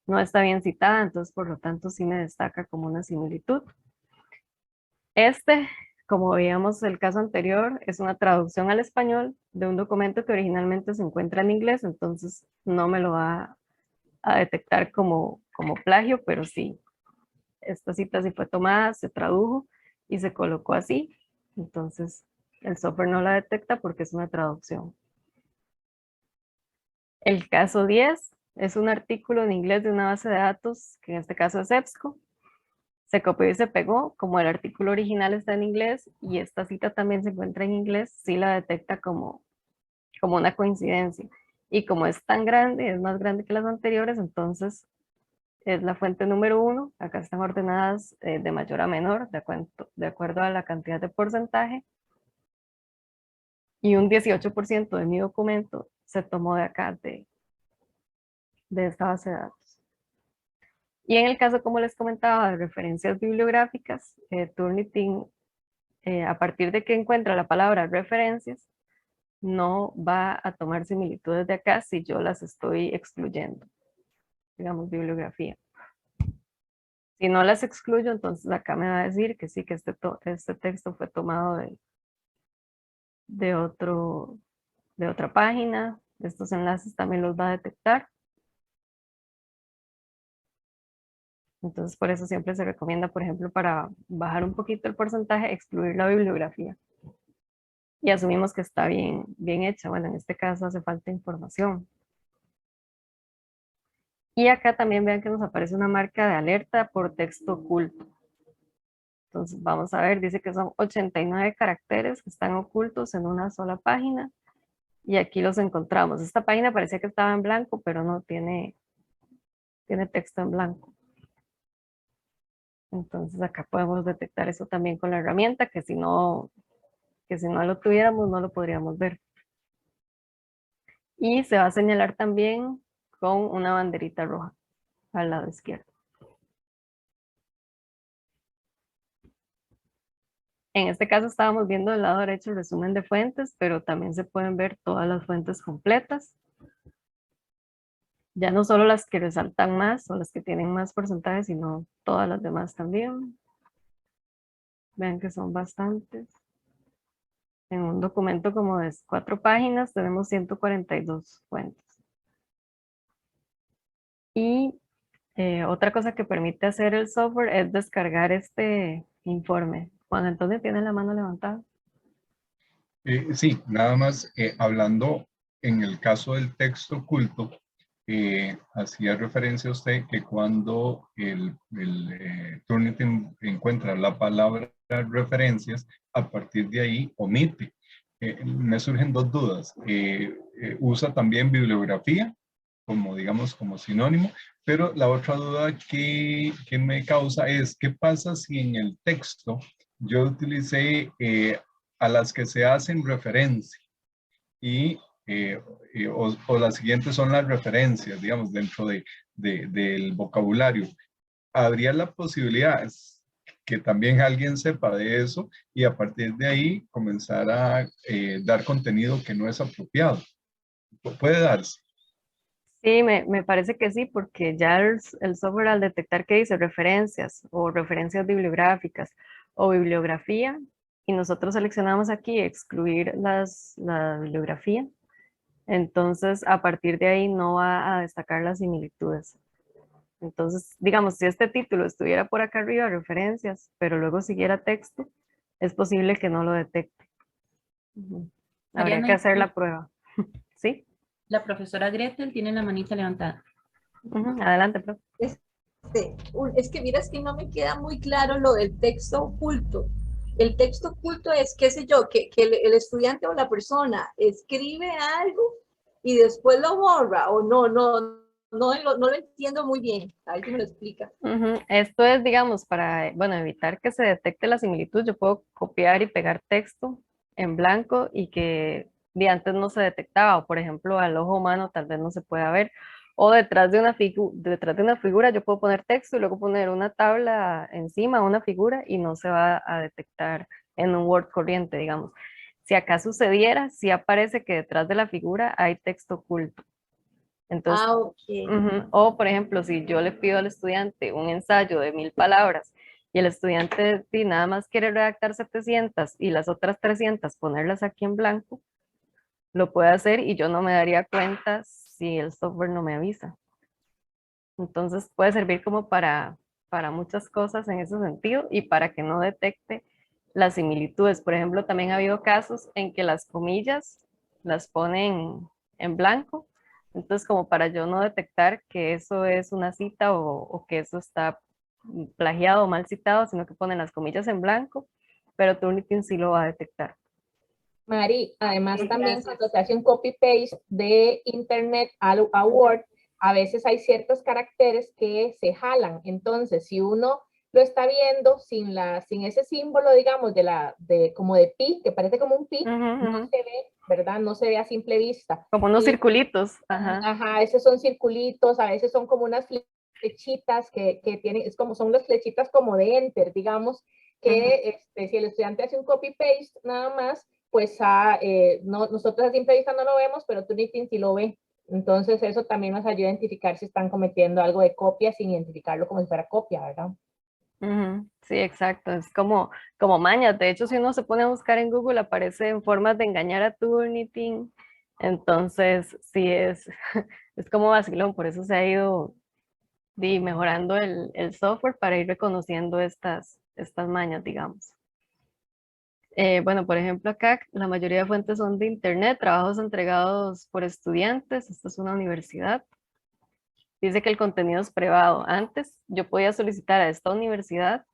No está bien citada, entonces por lo tanto sí me destaca como una similitud. Como veíamos el caso anterior, es una traducción al español de un documento que originalmente se encuentra en inglés, entonces no me lo va a detectar como plagio, pero sí, esta cita sí fue tomada, se tradujo y se colocó así, entonces el software no la detecta porque es una traducción. El caso 10 es un artículo en inglés de una base de datos, que en este caso es EBSCO. Se copió y se pegó, como el artículo original está en inglés y esta cita también se encuentra en inglés, sí la detecta como una coincidencia. Y como es tan grande, es más grande que las anteriores, entonces es la fuente número 1. Acá están ordenadas de mayor a menor, de acuerdo a la cantidad de porcentaje. Y un 18% de mi documento se tomó de acá, de esta base de datos. Y en el caso, como les comentaba, de referencias bibliográficas, Turnitin, a partir de que encuentra la palabra referencias, no va a tomar similitudes de acá si yo las estoy excluyendo, digamos bibliografía. Si no las excluyo, entonces acá me va a decir que sí, que este texto fue tomado de otra página. Estos enlaces también los va a detectar. Entonces, por eso siempre se recomienda, por ejemplo, para bajar un poquito el porcentaje, excluir la bibliografía. Y asumimos que está bien hecha. Bueno, en este caso hace falta información. Y acá también vean que nos aparece una marca de alerta por texto oculto. Entonces vamos a ver, dice que son 89 caracteres que están ocultos en una sola página y aquí los encontramos. Esta página parecía que estaba en blanco, pero no tiene texto en blanco. Entonces acá podemos detectar eso también con la herramienta, que si no lo tuviéramos no lo podríamos ver. Y se va a señalar también con una banderita roja al lado izquierdo. En este caso estábamos viendo del lado derecho el resumen de fuentes, pero también se pueden ver todas las fuentes completas. Ya no solo las que resaltan más o las que tienen más porcentajes, sino todas las demás también. Vean que son bastantes. En un documento como de 4 páginas tenemos 142 fuentes. Y otra cosa que permite hacer el software es descargar este informe. Juan Antonio tiene la mano levantada. Sí, nada más hablando en el caso del texto oculto, hacía referencia a usted que cuando el Turnitin encuentra la palabra referencias, a partir de ahí omite. Me surgen 2 dudas. Usa también bibliografía, como digamos, como sinónimo, pero la otra duda que me causa es, ¿qué pasa si en el texto yo utilicé a las que se hacen referencia o las siguientes son las referencias, digamos, dentro del vocabulario? ¿Habría la posibilidad que también alguien sepa de eso y a partir de ahí comenzar a dar contenido que no es apropiado? ¿Puede darse? Sí, me parece que sí, porque ya el software al detectar que dice referencias o referencias bibliográficas o bibliografía, y nosotros seleccionamos aquí excluir la bibliografía, entonces a partir de ahí no va a destacar las similitudes. Entonces, digamos, si este título estuviera por acá arriba, referencias, pero luego siguiera texto, es posible que no lo detecte. Habría que hacer la prueba. ¿Sí? La profesora Gretel tiene la manita levantada. Adelante, profe. Es que miras que no me queda muy claro lo del texto oculto. El texto oculto es, qué sé yo, que el estudiante o la persona escribe algo y después lo borra, o no lo entiendo muy bien. A ver si me lo explica. Esto es, digamos, para, bueno, evitar que se detecte la similitud. Yo puedo copiar y pegar texto en blanco y que de antes no se detectaba, o por ejemplo al ojo humano tal vez no se pueda ver, o detrás de una figura yo puedo poner texto y luego poner una tabla encima, una figura, y no se va a detectar en un Word corriente, digamos. Si acá sucediera, sí aparece que detrás de la figura hay texto oculto. Entonces, okay. O por ejemplo, si yo le pido al estudiante un ensayo de 1000 palabras y el estudiante nada más quiere redactar 700 y las otras 300 ponerlas aquí en blanco, lo puede hacer y yo no me daría cuenta si el software no me avisa. Entonces puede servir como para muchas cosas en ese sentido y para que no detecte las similitudes. Por ejemplo, también ha habido casos en que las comillas las ponen en blanco. Entonces, como para yo no detectar que eso es una cita o que eso está plagiado o mal citado, sino que ponen las comillas en blanco, pero Turnitin sí lo va a detectar. Mari, además también cuando se hace un copy-paste de Internet a Word, a veces hay ciertos caracteres que se jalan. Entonces, si uno lo está viendo sin ese símbolo, digamos, como de pi, que parece como un pi, no se ve, ¿verdad? No se ve a simple vista. Como unos circulitos. Ajá, esos son circulitos, a veces son como unas flechitas que tienen, son las flechitas como de enter, digamos, que si el estudiante hace un copy-paste nada más, pues nosotros a simple vista no lo vemos, pero Turnitin sí lo ve. Entonces eso también nos ayuda a identificar si están cometiendo algo de copia sin identificarlo como si fuera copia, ¿verdad? Sí, exacto. Es como mañas. De hecho, si uno se pone a buscar en Google, aparecen formas de engañar a Turnitin. Entonces, sí, es como vacilón. Por eso se ha ido mejorando el software para ir reconociendo estas mañas, digamos. Bueno, por ejemplo, acá la mayoría de fuentes son de Internet, trabajos entregados por estudiantes. Esta es una universidad. Dice que el contenido es privado. Antes yo podía solicitar a esta universidad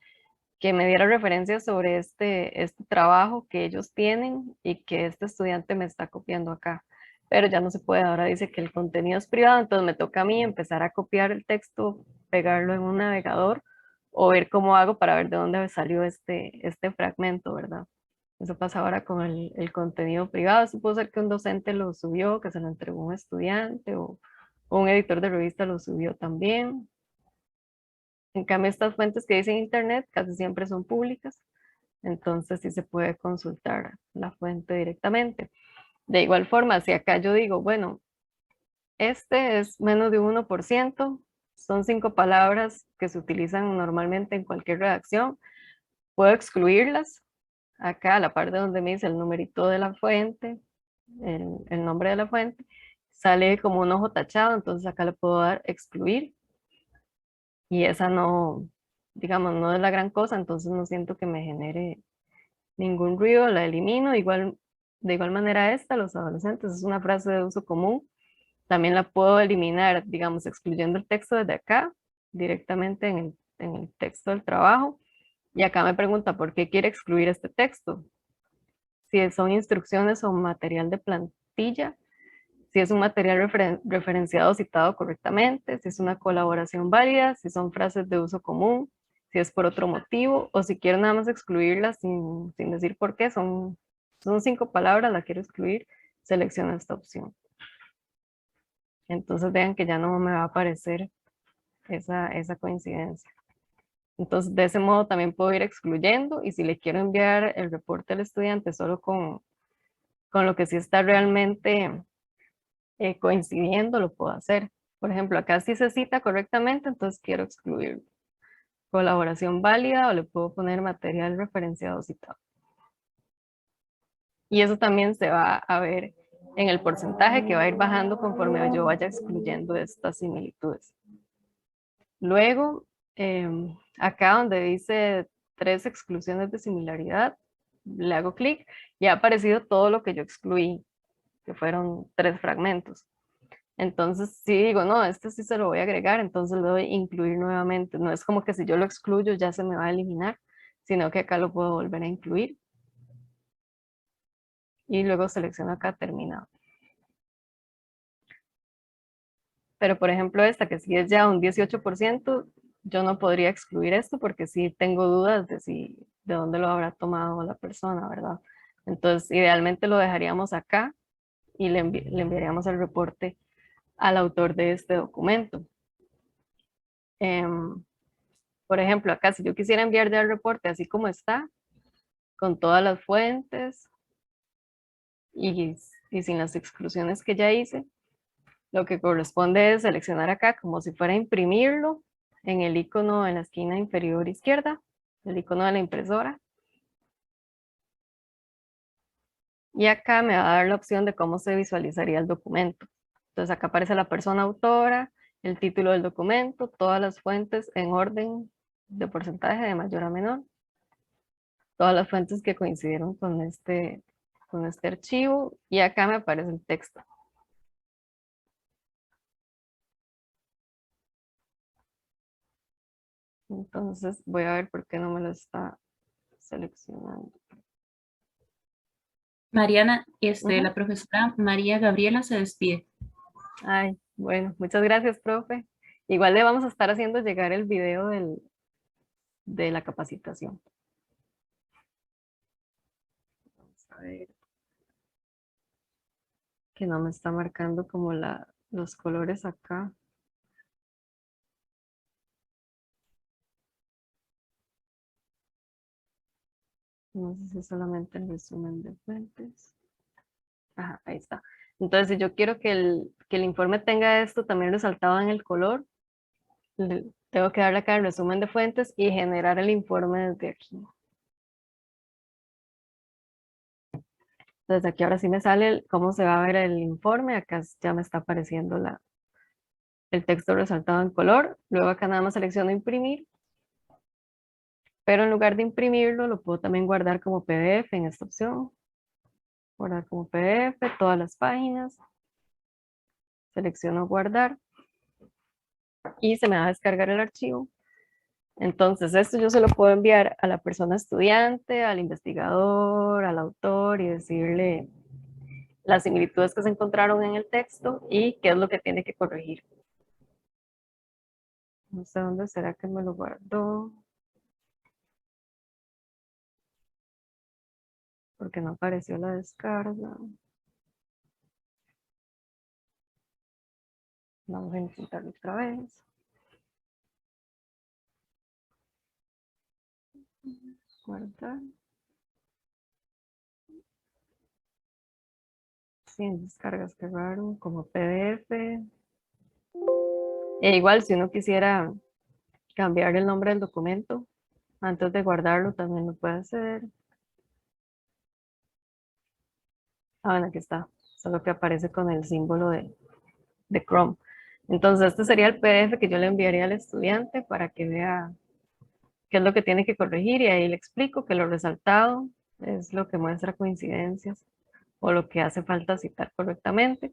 que me diera referencias sobre este trabajo que ellos tienen y que este estudiante me está copiando acá. pero ya no se puede, ahora dice que el contenido es privado, entonces me toca a mí empezar a copiar el texto, pegarlo en un navegador o ver cómo hago para ver de dónde salió este fragmento, ¿verdad? Eso pasa ahora con el contenido privado. Eso puede ser que un docente lo subió, que se lo entregó a un estudiante o un editor de revista lo subió también. En cambio, estas fuentes que dicen internet casi siempre son públicas, entonces sí se puede consultar la fuente directamente. De igual forma, si acá yo digo, bueno, este es menos de 1%, son 5 palabras que se utilizan normalmente en cualquier redacción, puedo excluirlas. Acá a la parte donde me dice el numerito de la fuente, el nombre de la fuente, sale como un ojo tachado, entonces acá le puedo dar excluir. Y esa no, digamos, no es la gran cosa, entonces no siento que me genere ningún ruido, la elimino. De igual manera esta, los adolescentes, es una frase de uso común. También la puedo eliminar, digamos, excluyendo el texto desde acá, directamente en el texto del trabajo. Y acá me pregunta por qué quiere excluir este texto. Si son instrucciones o material de plantilla, si es un material referenciado citado correctamente, si es una colaboración válida, si son frases de uso común, si es por otro motivo, o si quiero nada más excluirlas sin decir por qué, son 5 palabras, la quiero excluir, selecciono esta opción. Entonces vean que ya no me va a aparecer esa coincidencia. Entonces de ese modo también puedo ir excluyendo, y si le quiero enviar el reporte al estudiante solo con lo que sí está realmente coincidiendo, lo puedo hacer. Por ejemplo, acá sí se cita correctamente, entonces quiero excluir colaboración válida, o le puedo poner material referenciado citado. Y eso también se va a ver en el porcentaje que va a ir bajando conforme yo vaya excluyendo estas similitudes. Luego, acá donde dice 3 exclusiones de similaridad, le hago clic y ha aparecido todo lo que yo excluí, que fueron 3 fragmentos. Entonces, si digo, no, este sí se lo voy a agregar, entonces le doy incluir nuevamente. No es como que si yo lo excluyo ya se me va a eliminar, sino que acá lo puedo volver a incluir. Y luego selecciono acá terminado. Pero por ejemplo esta, que si es ya un 18%, yo no podría excluir esto porque sí tengo dudas de dónde lo habrá tomado la persona, ¿verdad? Entonces, idealmente lo dejaríamos acá y le enviaríamos el reporte al autor de este documento. Por ejemplo, acá si yo quisiera enviar ya el reporte así como está, con todas las fuentes y sin las exclusiones que ya hice, lo que corresponde es seleccionar acá como si fuera a imprimirlo en el icono en la esquina inferior izquierda, el icono de la impresora. Y acá me va a dar la opción de cómo se visualizaría el documento. Entonces acá aparece la persona autora, el título del documento, todas las fuentes en orden de porcentaje de mayor a menor, todas las fuentes que coincidieron con este archivo, y acá me aparece el texto. Entonces voy a ver por qué no me lo está seleccionando. Mariana, la profesora María Gabriela se despide. Ay, bueno, muchas gracias, profe. Igual le vamos a estar haciendo llegar el video de la capacitación. Vamos a ver. Que no me está marcando como los colores acá. No sé si es solamente el resumen de fuentes. Ajá, ahí está. Entonces, si yo quiero que el informe tenga esto también resaltado en el color, tengo que darle acá el resumen de fuentes y generar el informe desde aquí. Entonces aquí ahora sí me sale cómo se va a ver el informe. Acá ya me está apareciendo el texto resaltado en color. Luego acá nada más selecciono imprimir. Pero en lugar de imprimirlo, lo puedo también guardar como PDF en esta opción. Guardar como PDF todas las páginas. Selecciono guardar. Y se me va a descargar el archivo. Entonces esto yo se lo puedo enviar a la persona estudiante, al investigador, al autor y decirle las similitudes que se encontraron en el texto y qué es lo que tiene que corregir. No sé dónde será que me lo guardó. Porque no apareció la descarga. Vamos a intentarlo otra vez. Guardar. Sin descargas, qué raro, como PDF. E igual, si uno quisiera cambiar el nombre del documento, antes de guardarlo también lo puede hacer. Ah, bueno, aquí está. Solo que aparece con el símbolo de Chrome. Entonces, este sería el PDF que yo le enviaría al estudiante para que vea qué es lo que tiene que corregir, y ahí le explico que lo resaltado es lo que muestra coincidencias o lo que hace falta citar correctamente.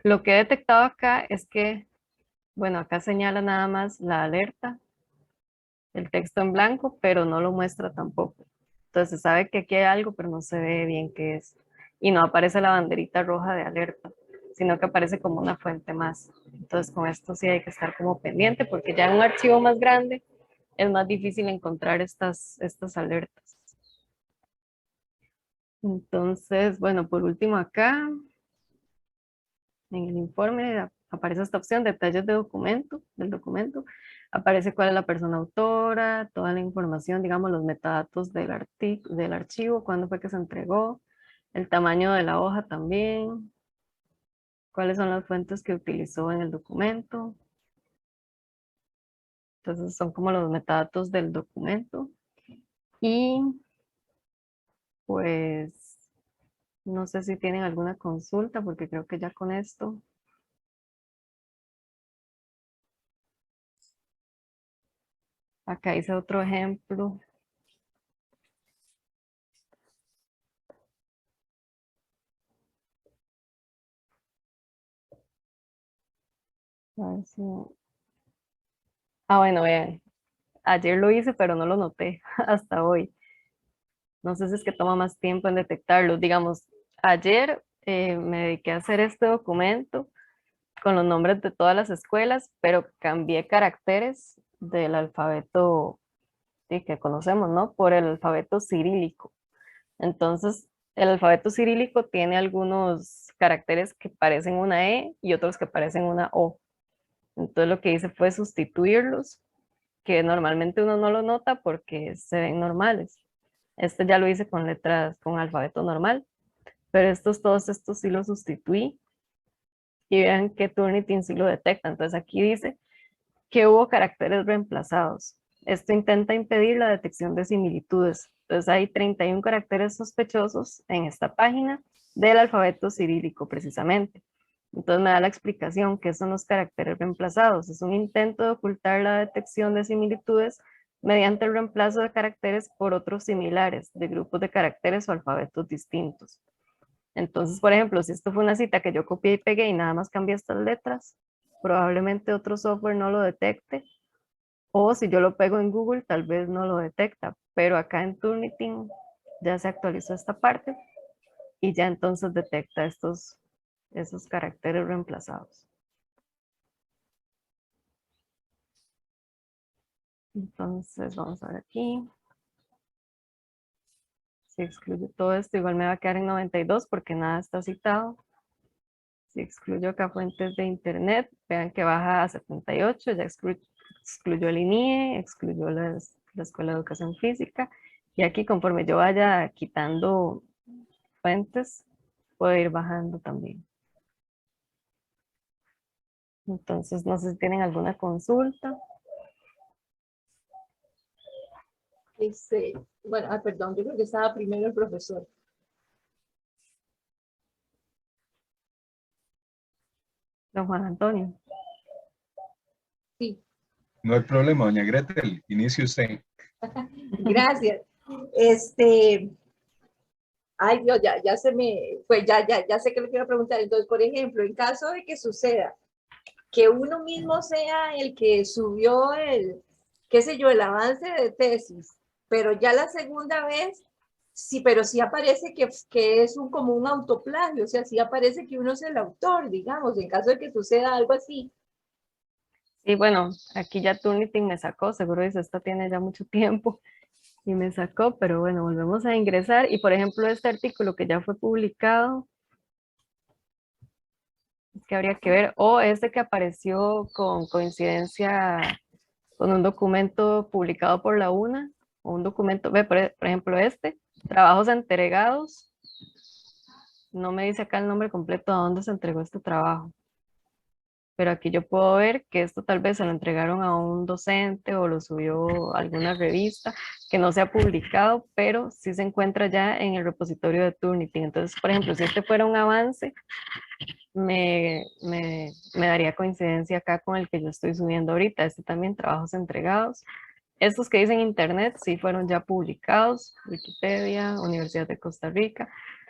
Lo que he detectado acá es que, bueno, acá señala nada más la alerta, el texto en blanco, pero no lo muestra tampoco. Entonces se sabe que aquí hay algo, pero no se ve bien qué es. Y no aparece la banderita roja de alerta, sino que aparece como una fuente más. Entonces con esto sí hay que estar como pendiente, porque ya en un archivo más grande es más difícil encontrar estas alertas. Entonces, bueno, por último acá, en el informe aparece esta opción, detalles de del documento. Aparece cuál es la persona autora, toda la información, digamos, los metadatos del archivo, cuándo fue que se entregó, el tamaño de la hoja también, cuáles son las fuentes que utilizó en el documento. Entonces son como los metadatos del documento. Y pues no sé si tienen alguna consulta, porque creo que ya con esto. Acá hice otro ejemplo. A ver si... Ah, bueno, vean. Ayer lo hice, pero no lo noté hasta hoy. No sé si es que toma más tiempo en detectarlo. Digamos, ayer me dediqué a hacer este documento con los nombres de todas las escuelas, pero cambié caracteres del alfabeto que conocemos, ¿no? Por el alfabeto cirílico. Entonces, el alfabeto cirílico tiene algunos caracteres que parecen una E y otros que parecen una O. Entonces, lo que hice fue sustituirlos, que normalmente uno no lo nota porque se ven normales. Este ya lo hice con letras, con alfabeto normal, pero todos estos sí los sustituí. Y vean que Turnitin sí lo detecta. Entonces aquí dice que hubo caracteres reemplazados. Esto intenta impedir la detección de similitudes. Entonces hay 31 caracteres sospechosos en esta página del alfabeto cirílico precisamente. Entonces me da la explicación que son los caracteres reemplazados. Es un intento de ocultar la detección de similitudes mediante el reemplazo de caracteres por otros similares de grupos de caracteres o alfabetos distintos. Entonces, por ejemplo, si esto fue una cita que yo copié y pegué y nada más cambié estas letras, probablemente otro software no lo detecte, o si yo lo pego en Google tal vez no lo detecta, pero acá en Turnitin ya se actualizó esta parte y ya entonces detecta esos caracteres reemplazados. Entonces vamos a ver aquí. Si excluyo todo esto, igual me va a quedar en 92 porque nada está citado. Si excluyo acá fuentes de internet, vean que baja a 78, ya excluyó el INIE, excluyó la Escuela de Educación Física. Y aquí conforme yo vaya quitando fuentes, puedo ir bajando también. Entonces, no sé si tienen alguna consulta. Bueno, perdón, yo creo que estaba primero el profesor. Don Juan Antonio. Sí. No hay problema, doña Gretel, inicie usted. Gracias. Ay Dios, ya se me, pues ya sé que le quiero preguntar. Entonces, por ejemplo, en caso de que suceda que uno mismo sea el que subió el, qué sé yo, el avance de tesis, pero ya la segunda vez Sí, pero sí aparece que es como un autoplagio, o sea, sí aparece que uno es el autor, digamos, en caso de que suceda algo así. Sí, bueno, aquí ya Turnitin me sacó, seguro dice, esta tiene ya mucho tiempo y me sacó, pero bueno, volvemos a ingresar y por ejemplo este artículo que ya fue publicado, es que habría que ver, o este que apareció con coincidencia con un documento publicado por la UNA, o un documento, ve, por ejemplo este, trabajos entregados, no me dice acá el nombre completo a dónde se entregó este trabajo. Pero aquí yo puedo ver que esto tal vez se lo entregaron a un docente o lo subió a alguna revista que no se ha publicado, pero sí se encuentra ya en el repositorio de Turnitin. Entonces, por ejemplo, si este fuera un avance, me daría coincidencia acá con el que yo estoy subiendo ahorita. Este también, trabajos entregados. Estos que dicen internet sí fueron ya publicados, Wikipedia, Universidad de Costa Rica,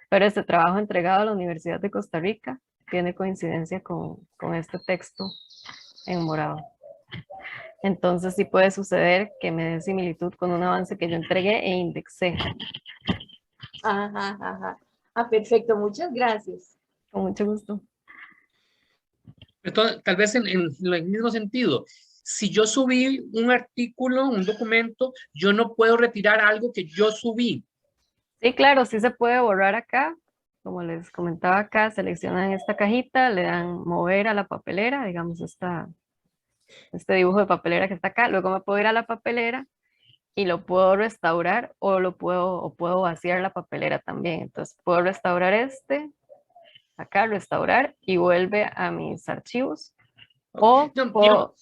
pero este trabajo entregado a la Universidad de Costa Rica tiene coincidencia con este texto en morado. Entonces sí puede suceder que me dé similitud con un avance que yo entregué e indexé. Ajá, ajá. Ah, perfecto, muchas gracias. Con mucho gusto. Entonces, tal vez en el mismo sentido, si yo subí un artículo, un documento, yo no puedo retirar algo que yo subí. Sí, claro, sí se puede borrar acá. Como les comentaba acá, seleccionan esta cajita, le dan mover a la papelera, digamos este dibujo de papelera que está acá. Luego me puedo ir a la papelera y lo puedo restaurar o puedo vaciar la papelera también. Entonces puedo restaurar acá restaurar y vuelve a mis archivos. O puedo,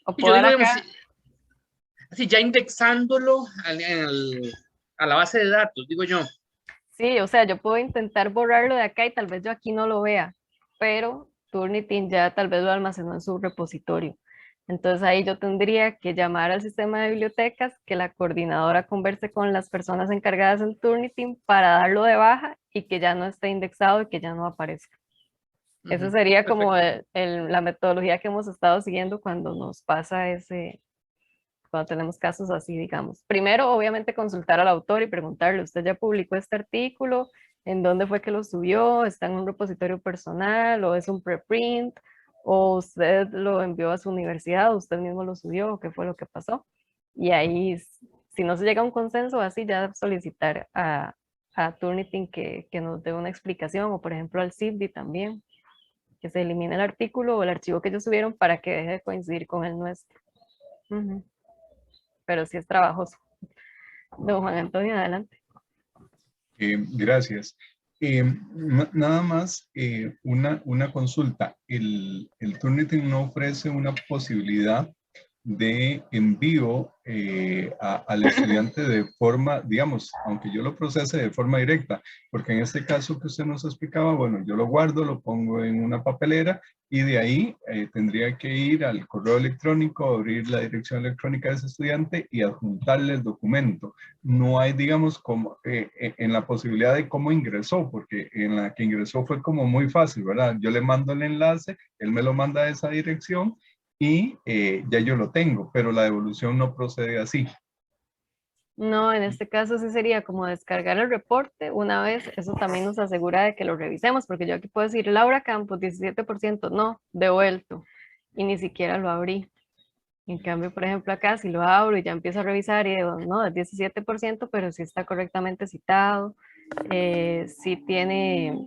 o puedo dar acá. Así ya indexándolo a la base de datos, digo yo. Sí, o sea, yo puedo intentar borrarlo de acá y tal vez yo aquí no lo vea, pero Turnitin ya tal vez lo almacenó en su repositorio. Entonces ahí yo tendría que llamar al sistema de bibliotecas, que la coordinadora converse con las personas encargadas en Turnitin para darlo de baja y que ya no esté indexado y que ya no aparezca. Esa sería como la metodología que hemos estado siguiendo cuando nos pasa cuando tenemos casos así, digamos. Primero, obviamente, consultar al autor y preguntarle, ¿usted ya publicó este artículo? ¿En dónde fue que lo subió? ¿Está en un repositorio personal o es un preprint? ¿O usted lo envió a su universidad? ¿O usted mismo lo subió? ¿O qué fue lo que pasó? Y ahí, si no se llega a un consenso así, ya solicitar a Turnitin que nos dé una explicación, o por ejemplo al CIPDI también, que se elimine el artículo o el archivo que ellos subieron para que deje de coincidir con el nuestro. Pero sí es trabajoso. Don Juan Antonio, adelante. Gracias. Nada más una consulta. El Turnitin no ofrece una posibilidad de envío al estudiante de forma, digamos, aunque yo lo procese de forma directa, porque en este caso que usted nos explicaba, bueno, yo lo guardo, lo pongo en una papelera y de ahí tendría que ir al correo electrónico, abrir la dirección electrónica de ese estudiante y adjuntarle el documento. No hay, digamos, como en la posibilidad de cómo ingresó, porque en la que ingresó fue como muy fácil, ¿verdad? Yo le mando el enlace, él me lo manda a esa dirección y ya yo lo tengo, pero la devolución no procede así. No, en este caso sí sería como descargar el reporte una vez, eso también nos asegura de que lo revisemos, porque yo aquí puedo decir Laura Campos, 17%, no, devuelto, y ni siquiera lo abrí. En cambio, por ejemplo, acá si lo abro y ya empiezo a revisar y digo, no, es 17%, pero sí está correctamente citado, sí tiene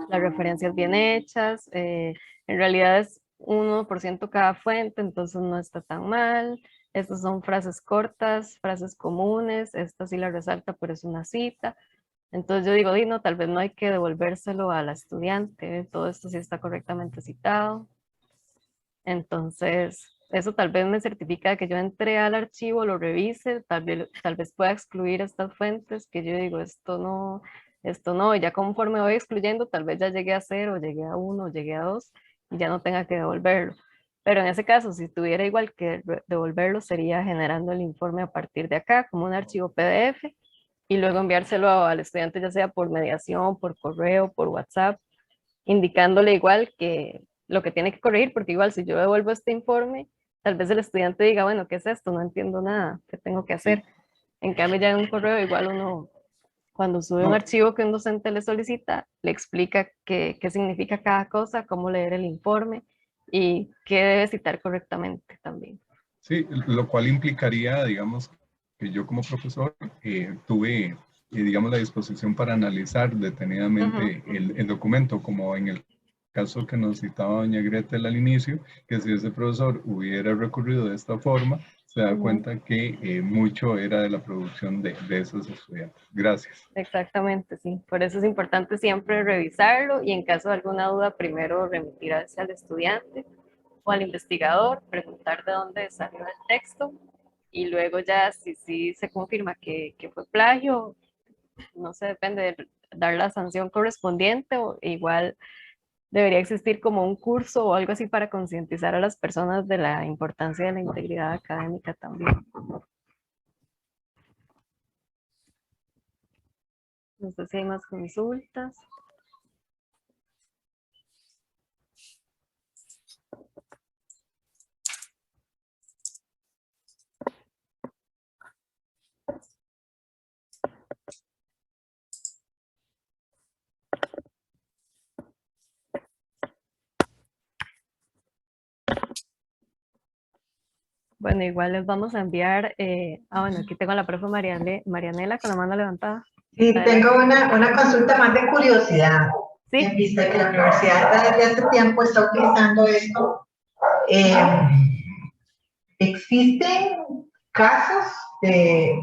las referencias bien hechas, en realidad es 1% cada fuente, entonces no está tan mal. Estas son frases cortas, frases comunes, esta sí la resalta, pero es una cita. Entonces yo digo, no, tal vez no hay que devolvérselo a la estudiante, todo esto sí está correctamente citado. Entonces, eso tal vez me certifica que yo entré al archivo, lo revise, tal vez pueda excluir estas fuentes, que yo digo, esto no, y ya conforme voy excluyendo, tal vez ya llegué a 0, llegué a 1, llegué a 2, y ya no tenga que devolverlo. Pero en ese caso, si tuviera igual que devolverlo, sería generando el informe a partir de acá, como un archivo PDF, y luego enviárselo al estudiante, ya sea por mediación, por correo, por WhatsApp, indicándole igual que lo que tiene que corregir, porque igual si yo devuelvo este informe, tal vez el estudiante diga, bueno, ¿qué es esto? No entiendo nada, ¿qué tengo que hacer? En cambio ya en un correo igual uno, cuando sube un archivo que un docente le solicita, le explica qué significa cada cosa, cómo leer el informe y qué debe citar correctamente también. Sí, lo cual implicaría, digamos, que yo como profesor tuve, digamos, la disposición para analizar detenidamente el documento, como en el caso que nos citaba doña Gretel al inicio, que si ese profesor hubiera recurrido de esta forma, se da cuenta que mucho era de la producción de esos estudiantes. Gracias. Exactamente, sí. Por eso es importante siempre revisarlo y en caso de alguna duda, primero remitir hacia el estudiante o al investigador, preguntar de dónde salió el texto y luego ya si se confirma que fue plagio, no sé, depende de dar la sanción correspondiente o igual debería existir como un curso o algo así para concientizar a las personas de la importancia de la integridad académica también. No sé si hay más consultas. Bueno, igual les vamos a enviar, bueno, aquí tengo a la profe Marianela con la mano levantada. Sí, tengo una consulta más de curiosidad. ¿Sí? En vista de que la universidad desde hace tiempo está utilizando esto, ¿existen casos de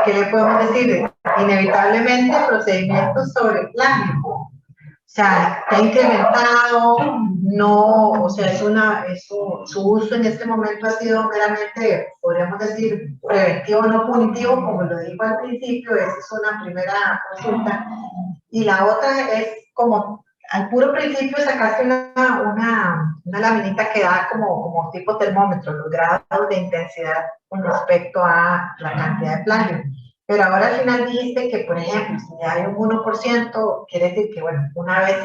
qué le podemos decir? Inevitablemente procedimientos sobre plagio. O sea, ¿te ha incrementado? No, o sea, su uso en este momento ha sido meramente, podríamos decir, preventivo, no punitivo, como lo dijo al principio. Esa es una primera consulta. Y la otra es como, al puro principio sacaste una laminita que da como tipo termómetro, los grados de intensidad con respecto a la cantidad de plagio. Pero ahora al final dijiste que, por ejemplo, si hay un 1%, quiere decir que, bueno, una vez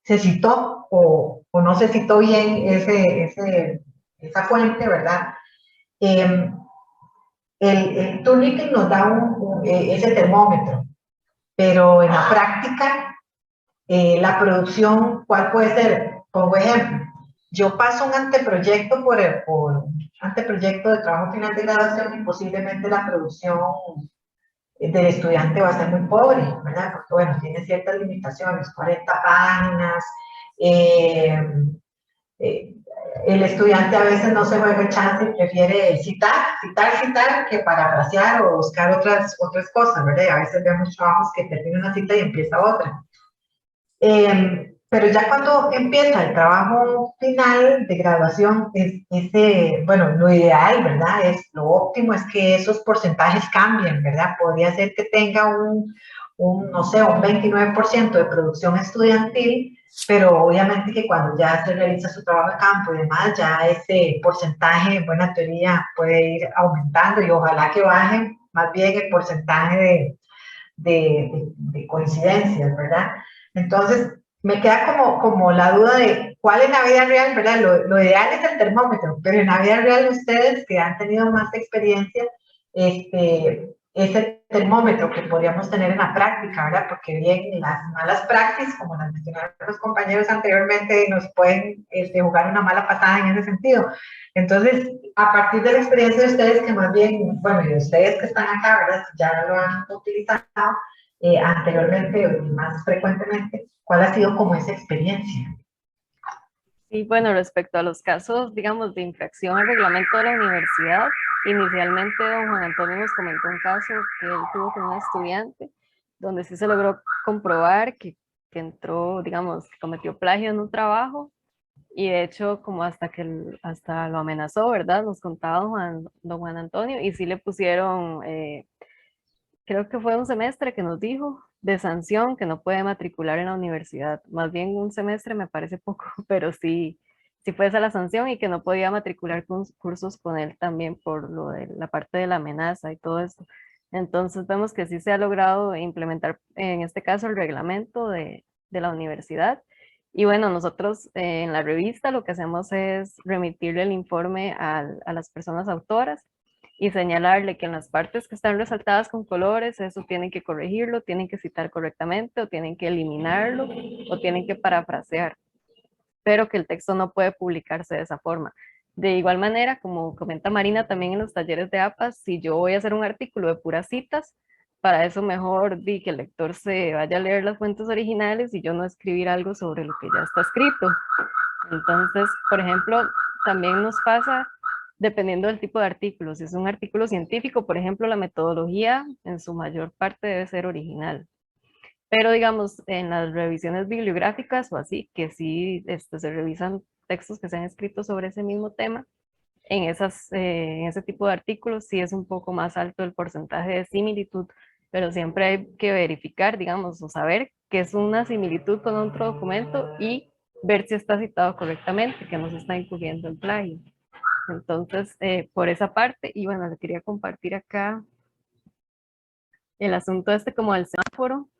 se citó o no se citó bien esa fuente, ¿verdad? El Turnitin nos da ese termómetro, pero en la práctica, la producción, ¿cuál puede ser? Pongo ejemplo, yo paso un anteproyecto por anteproyecto de trabajo final de graduación y posiblemente la producción del estudiante va a ser muy pobre, ¿verdad? Porque, bueno, tiene ciertas limitaciones, 40 páginas, el estudiante a veces no se juega el chance y prefiere citar, que parafrasear o buscar otras cosas, ¿verdad? Y a veces vemos trabajos que termina una cita y empieza otra. Pero ya cuando empieza el trabajo final de graduación, bueno, lo ideal, ¿verdad? Lo óptimo es que esos porcentajes cambien, ¿verdad? Podría ser que tenga no sé, un 29% de producción estudiantil, pero obviamente que cuando ya se realiza su trabajo de campo y demás, ya ese porcentaje, en buena teoría, puede ir aumentando y ojalá que baje más bien el porcentaje de coincidencias, ¿verdad? Entonces, me queda como la duda de cuál en la vida real, ¿verdad? Lo ideal es el termómetro, pero en la vida real ustedes que han tenido más experiencia, ese termómetro que podríamos tener en la práctica, ¿verdad? Porque bien, las malas prácticas, como las mencionaron los compañeros anteriormente, nos pueden jugar una mala pasada en ese sentido. Entonces, a partir de la experiencia de ustedes, que más bien, bueno, y de ustedes que están acá, ¿verdad? Ya lo han utilizado anteriormente o más frecuentemente, ¿cuál ha sido como esa experiencia? Sí, bueno, respecto a los casos, digamos, de infracción al reglamento de la universidad, inicialmente don Juan Antonio nos comentó un caso que él tuvo con un estudiante, donde sí se logró comprobar que entró, digamos, que cometió plagio en un trabajo, y de hecho como hasta lo amenazó, ¿verdad? Nos contaba don Juan Antonio, y sí le pusieron, creo que fue un semestre que nos dijo, de sanción, que no puede matricular en la universidad. Más bien un semestre me parece poco, pero sí fue esa la sanción y que no podía matricular cursos con él también por lo de la parte de la amenaza y todo esto. Entonces vemos que sí se ha logrado implementar en este caso el reglamento de la universidad. Y bueno, nosotros en la revista lo que hacemos es remitirle el informe a las personas autoras y señalarle que en las partes que están resaltadas con colores, eso tienen que corregirlo, tienen que citar correctamente, o tienen que eliminarlo, o tienen que parafrasear, pero que el texto no puede publicarse de esa forma. De igual manera, como comenta Marina también en los talleres de APAS, si yo voy a hacer un artículo de puras citas, para eso mejor di que el lector se vaya a leer las fuentes originales y yo no escribir algo sobre lo que ya está escrito. Entonces, por ejemplo, también nos pasa dependiendo del tipo de artículo. Si es un artículo científico, por ejemplo, la metodología en su mayor parte debe ser original. Pero digamos, en las revisiones bibliográficas o así, que sí se revisan textos que se han escrito sobre ese mismo tema, en ese tipo de artículos sí es un poco más alto el porcentaje de similitud, pero siempre hay que verificar, digamos, o saber que es una similitud con otro documento y ver si está citado correctamente, que no se está incurriendo en plagio. Entonces, por esa parte, y bueno, le quería compartir acá el asunto como del semáforo,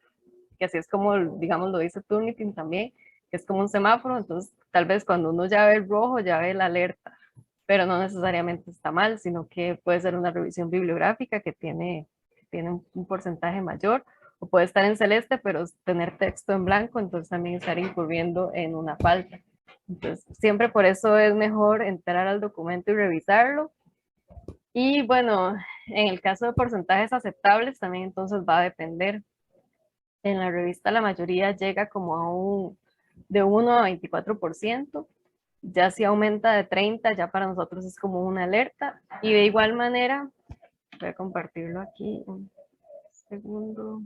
que así es como, digamos, lo dice Turnitin también, que es como un semáforo, entonces tal vez cuando uno ya ve el rojo, ya ve la alerta, pero no necesariamente está mal, sino que puede ser una revisión bibliográfica que tiene un porcentaje mayor, o puede estar en celeste, pero tener texto en blanco, entonces también estar incurriendo en una falta. Entonces, siempre por eso es mejor entrar al documento y revisarlo. Y bueno, en el caso de porcentajes aceptables, también entonces va a depender. En la revista la mayoría llega como de 1 a 24%, ya si aumenta de 30, ya para nosotros es como una alerta. Y de igual manera, voy a compartirlo aquí un segundo,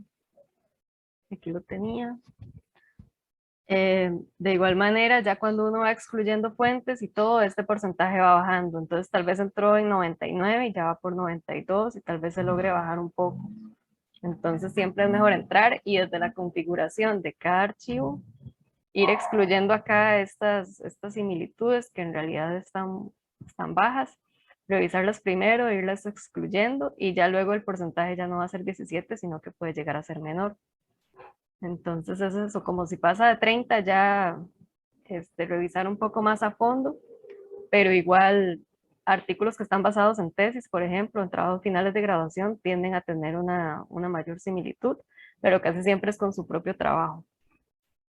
aquí lo tenía. De igual manera, ya cuando uno va excluyendo fuentes y todo, este porcentaje va bajando. Entonces tal vez entró en 99 y ya va por 92 y tal vez se logre bajar un poco. Entonces siempre es mejor entrar y desde la configuración de cada archivo ir excluyendo acá estas similitudes que en realidad están bajas, revisarlas primero, irlas excluyendo y ya luego el porcentaje ya no va a ser 17, sino que puede llegar a ser menor. Entonces es eso, como si pasa de 30 ya revisar un poco más a fondo, pero igual artículos que están basados en tesis, por ejemplo, en trabajos finales de graduación, tienden a tener una mayor similitud, pero casi siempre es con su propio trabajo.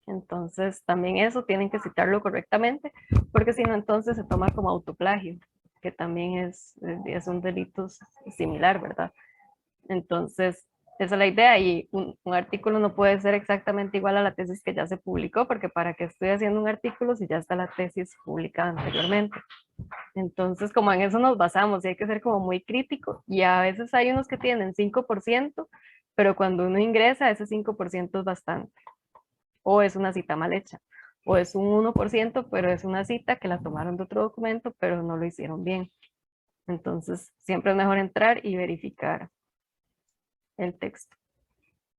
Entonces también eso tienen que citarlo correctamente, porque si no entonces se toma como autoplagio, que también es un delito similar, ¿verdad? Entonces esa es la idea, y un artículo no puede ser exactamente igual a la tesis que ya se publicó, porque para qué estoy haciendo un artículo si ya está la tesis publicada anteriormente. Entonces como en eso nos basamos y hay que ser como muy crítico, y a veces hay unos que tienen 5%, pero cuando uno ingresa ese 5% es bastante. O es una cita mal hecha, o es un 1%, pero es una cita que la tomaron de otro documento, pero no lo hicieron bien. Entonces, siempre es mejor entrar y verificar el texto.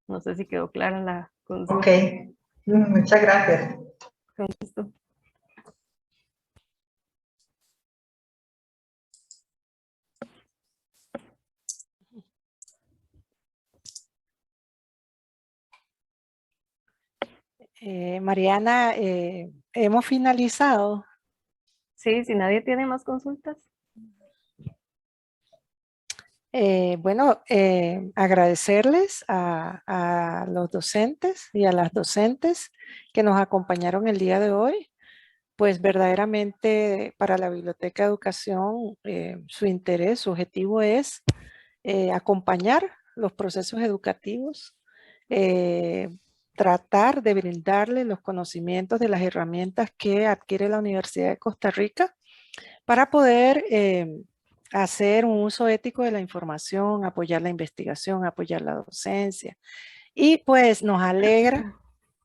No sé si quedó clara la consulta. Ok, muchas gracias. Con gusto. Mariana, hemos finalizado. Sí, si nadie tiene más consultas. Bueno, agradecerles a los docentes y a las docentes que nos acompañaron el día de hoy. Pues verdaderamente para la Biblioteca de Educación, su interés, su objetivo es acompañar los procesos educativos, tratar de brindarle los conocimientos de las herramientas que adquiere la Universidad de Costa Rica para poder hacer un uso ético de la información, apoyar la investigación, apoyar la docencia. Y pues nos alegra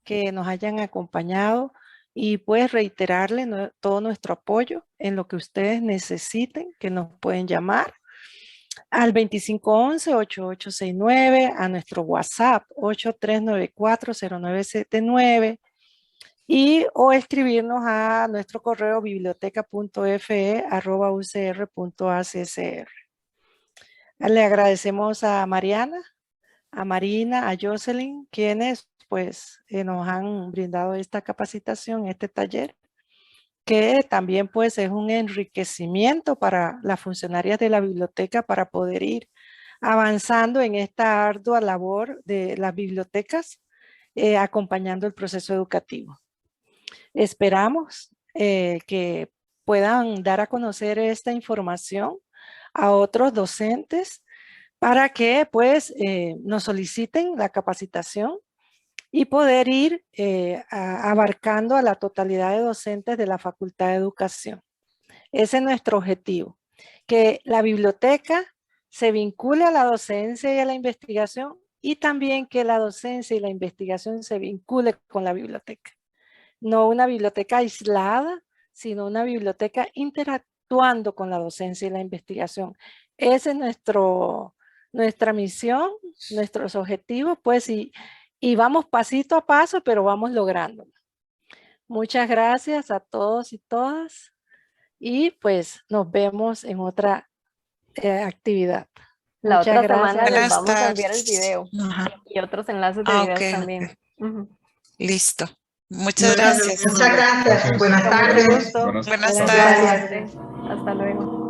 que nos hayan acompañado y pues reiterarle todo nuestro apoyo en lo que ustedes necesiten, que nos pueden llamar al 2511-8869, a nuestro WhatsApp 8394-0979 y o escribirnos a nuestro correo biblioteca.fe@ucr.accr. Le agradecemos a Mariana, a Marina, a Jocelyn, quienes pues nos han brindado esta capacitación, este taller. que también pues es un enriquecimiento para las funcionarias de la biblioteca para poder ir avanzando en esta ardua labor de las bibliotecas, acompañando el proceso educativo. Esperamos que puedan dar a conocer esta información a otros docentes para que pues nos soliciten la capacitación y poder ir abarcando a la totalidad de docentes de la Facultad de Educación. Ese es nuestro objetivo, que la biblioteca se vincule a la docencia y a la investigación y también que la docencia y la investigación se vincule con la biblioteca. No una biblioteca aislada, sino una biblioteca interactuando con la docencia y la investigación. Esa es nuestra misión, nuestros objetivos, pues, y vamos pasito a paso, pero vamos lográndolo. Muchas gracias a todos y todas, y pues nos vemos en otra actividad. La Muchas otra semana gracias. les vamos a enviar el video y otros enlaces de videos también. Listo. Muchas gracias. Muchas gracias. Buenas tardes. Buenas tardes. tardes. Hasta luego.